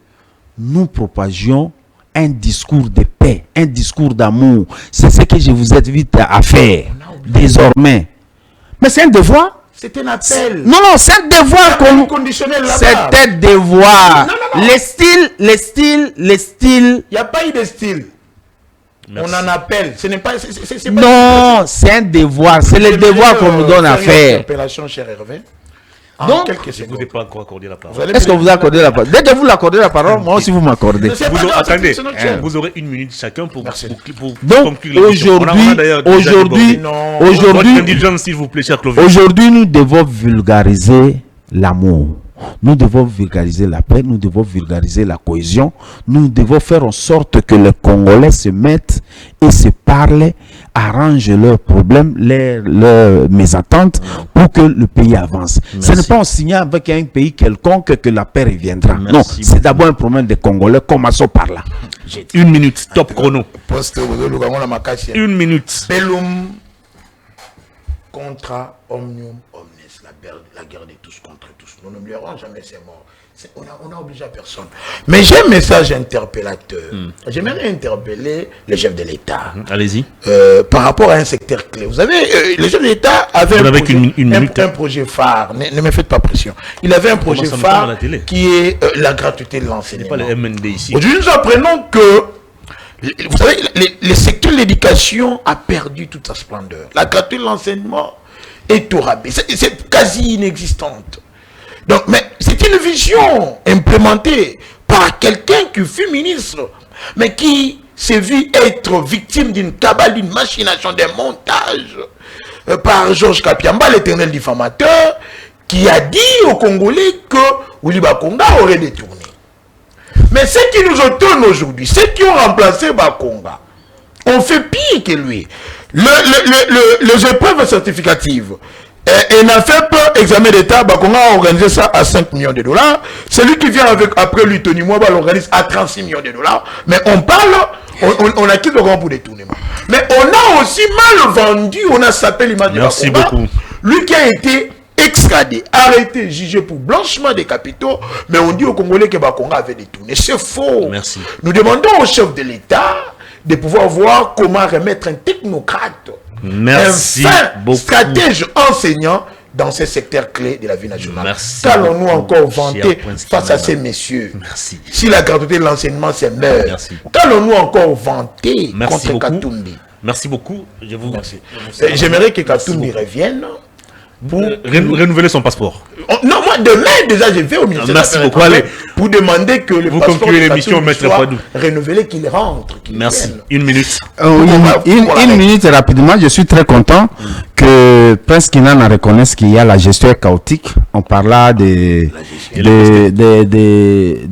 nous propagions un discours de paix, un discours d'amour. C'est ce que je vous invite à faire désormais. Mais c'est un devoir. C'est un appel. Non, non, c'est un devoir Appel qu'on... conditionnel là-bas. C'est un devoir. Non, non, non. Les styles. Il n'y a pas eu de style. Merci. On en appelle. Ce n'est pas. c'est pas- Non, c'est un devoir. C'est le devoir qu'on nous donne à faire. Opération, cher Hervé. En Donc, quelques Je ne vous secondes. ai pas encore accordé la parole. Vous allez Est-ce que me- vous accordez la parole? Dès que vous l'accordez la parole, moi aussi vous m'accordez. C'est Vous pas aurez, grave, attendez, c'est notre chaîne. vous aurez 1 minute chacun pour Merci. Donc conclure l'émission. On a d'ailleurs déjà débordé. Non. Votre indulgence, s'il vous plaît, cher Clovis. Aujourd'hui, nous devons vulgariser l'amour. Nous devons vulgariser la paix, nous devons vulgariser la cohésion, nous devons faire en sorte que les Congolais se mettent et se parlent, arrangent leurs problèmes, leurs mésententes pour que le pays avance. Ce n'est pas en signant avec un pays quelconque que la paix reviendra. Non, c'est d'abord un problème des Congolais. Commençons par là. 1 minute, top chrono. 1 minute. Bellum contra omnium omnes, la guerre de tous contre tous. Nous n'oublierons jamais ces morts. On n'a obligé à personne. Mais j'ai un message interpellateur. J'aimerais interpeller les chefs de l'État. Allez-y. Par rapport à un secteur clé. Vous savez, les chefs de l'État avaient un projet phare. Ne me faites pas pression. Il avait un projet phare qui est la gratuité de l'enseignement. Ce n'est pas le MND ici. Aujourd'hui, nous apprenons que vous savez, le secteur de l'éducation a perdu toute sa splendeur. La gratuité de l'enseignement est au rabais. C'est quasi inexistante. Donc, mais c'est une vision implémentée par quelqu'un qui fut ministre, mais qui s'est vu être victime d'une cabale, d'une machination, d'un montage par Georges Kapiamba, l'éternel diffamateur, qui a dit aux Congolais que Willy Bakonga aurait détourné. Mais ceux qui nous étonnent aujourd'hui, ceux qui ont remplacé Bakonga, ont fait pire que lui. Les épreuves certificatives, il n'a fait pas examen d'État, Bakonga a organisé ça à 5 millions de dollars. Celui qui vient après lui, Tony Mwaba, l'organise à 36 millions de dollars. Mais on parle, on a quitté le grand pour détournement. Mais on a aussi mal vendu, on a sapé l'image de Bakonga. Merci beaucoup. Lui qui a été extradé, arrêté, jugé pour blanchiment des capitaux, mais on dit aux Congolais que Bakonga avait détourné. C'est faux. Merci. Nous demandons au chef de l'État de pouvoir voir comment remettre un technocrate, merci un stratège enseignant dans ces secteurs clés de la vie nationale. Qu'allons-nous encore vanter face à ces messieurs? Merci. Si la gratuité de l'enseignement c'est meurt, qu'allons-nous encore vanter contre Katumbi? Merci beaucoup. Je vous remercie. J'aimerais que Katumbi revienne pour renouveler son passeport. Non, moi demain déjà je vais au ministère. Merci beaucoup. Allez, pour demander que le passeport concluez l'émission, Maître Fadou. Renouvelé, qu'il rentre. Merci. Une minute. Une minute rapidement. Je suis très content que Prince Kinana reconnaisse qu'il y a la gestion chaotique. On parla de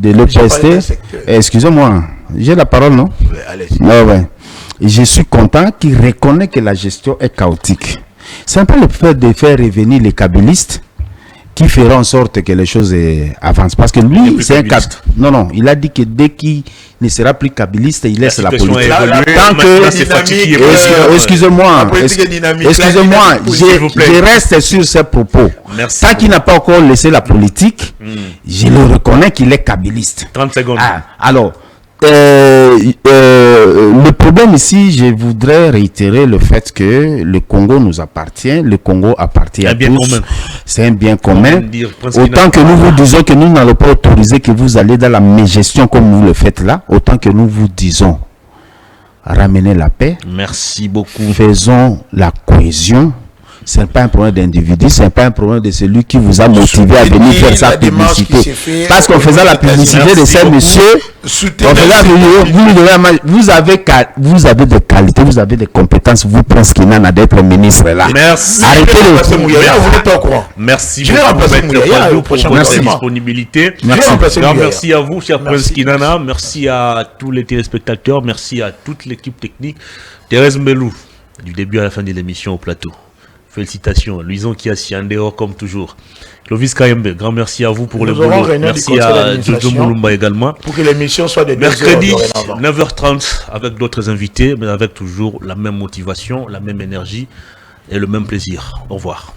l'EPST. Excusez-moi, j'ai la parole, non? Allez-y. Ouais. Je suis content qu'il reconnaisse que la gestion est chaotique. C'est un peu le fait de faire revenir les kabylistes qui feront en sorte que les choses avancent. Parce que lui, c'est un non, il a dit que dès qu'il ne sera plus kabyliste, il laisse la politique. Tant que, excusez-moi, je reste sur ses propos. Tant qu'il n'a pas encore laissé la politique, je le reconnais qu'il est kabyliste. 30 secondes. Alors, le problème ici, je voudrais réitérer le fait que le Congo nous appartient, le Congo appartient à tous. C'est un bien commun. Autant que nous vous disons que nous n'allons pas autoriser que vous allez dans la mégestion comme vous le faites là, autant que nous vous disons ramener la paix. Merci beaucoup. Faisons la cohésion. Ce n'est pas un problème d'individu, ce n'est pas un problème de celui qui vous a motivé à venir faire sa publicité. Parce qu'en faisant la publicité de ces messieurs, vous avez des qualités, vous avez des compétences, vous Prince Kinana d'être ministre là. Merci. Arrêtez Merci beaucoup pour votre disponibilité. Merci à vous, cher Prince Kinana. Merci à tous les téléspectateurs. Merci à toute l'équipe technique. Thérèse Mbelou, du début à la fin de l'émission au plateau. Félicitations. Luison Kiassi en dehors comme toujours. Clovis Kayembe, grand merci à vous pour le boulot. Merci à Jojo Moulumba également. Pour que l'émission soit de mercredi 9h30 avec d'autres invités, mais avec toujours la même motivation, la même énergie et le même plaisir. Au revoir.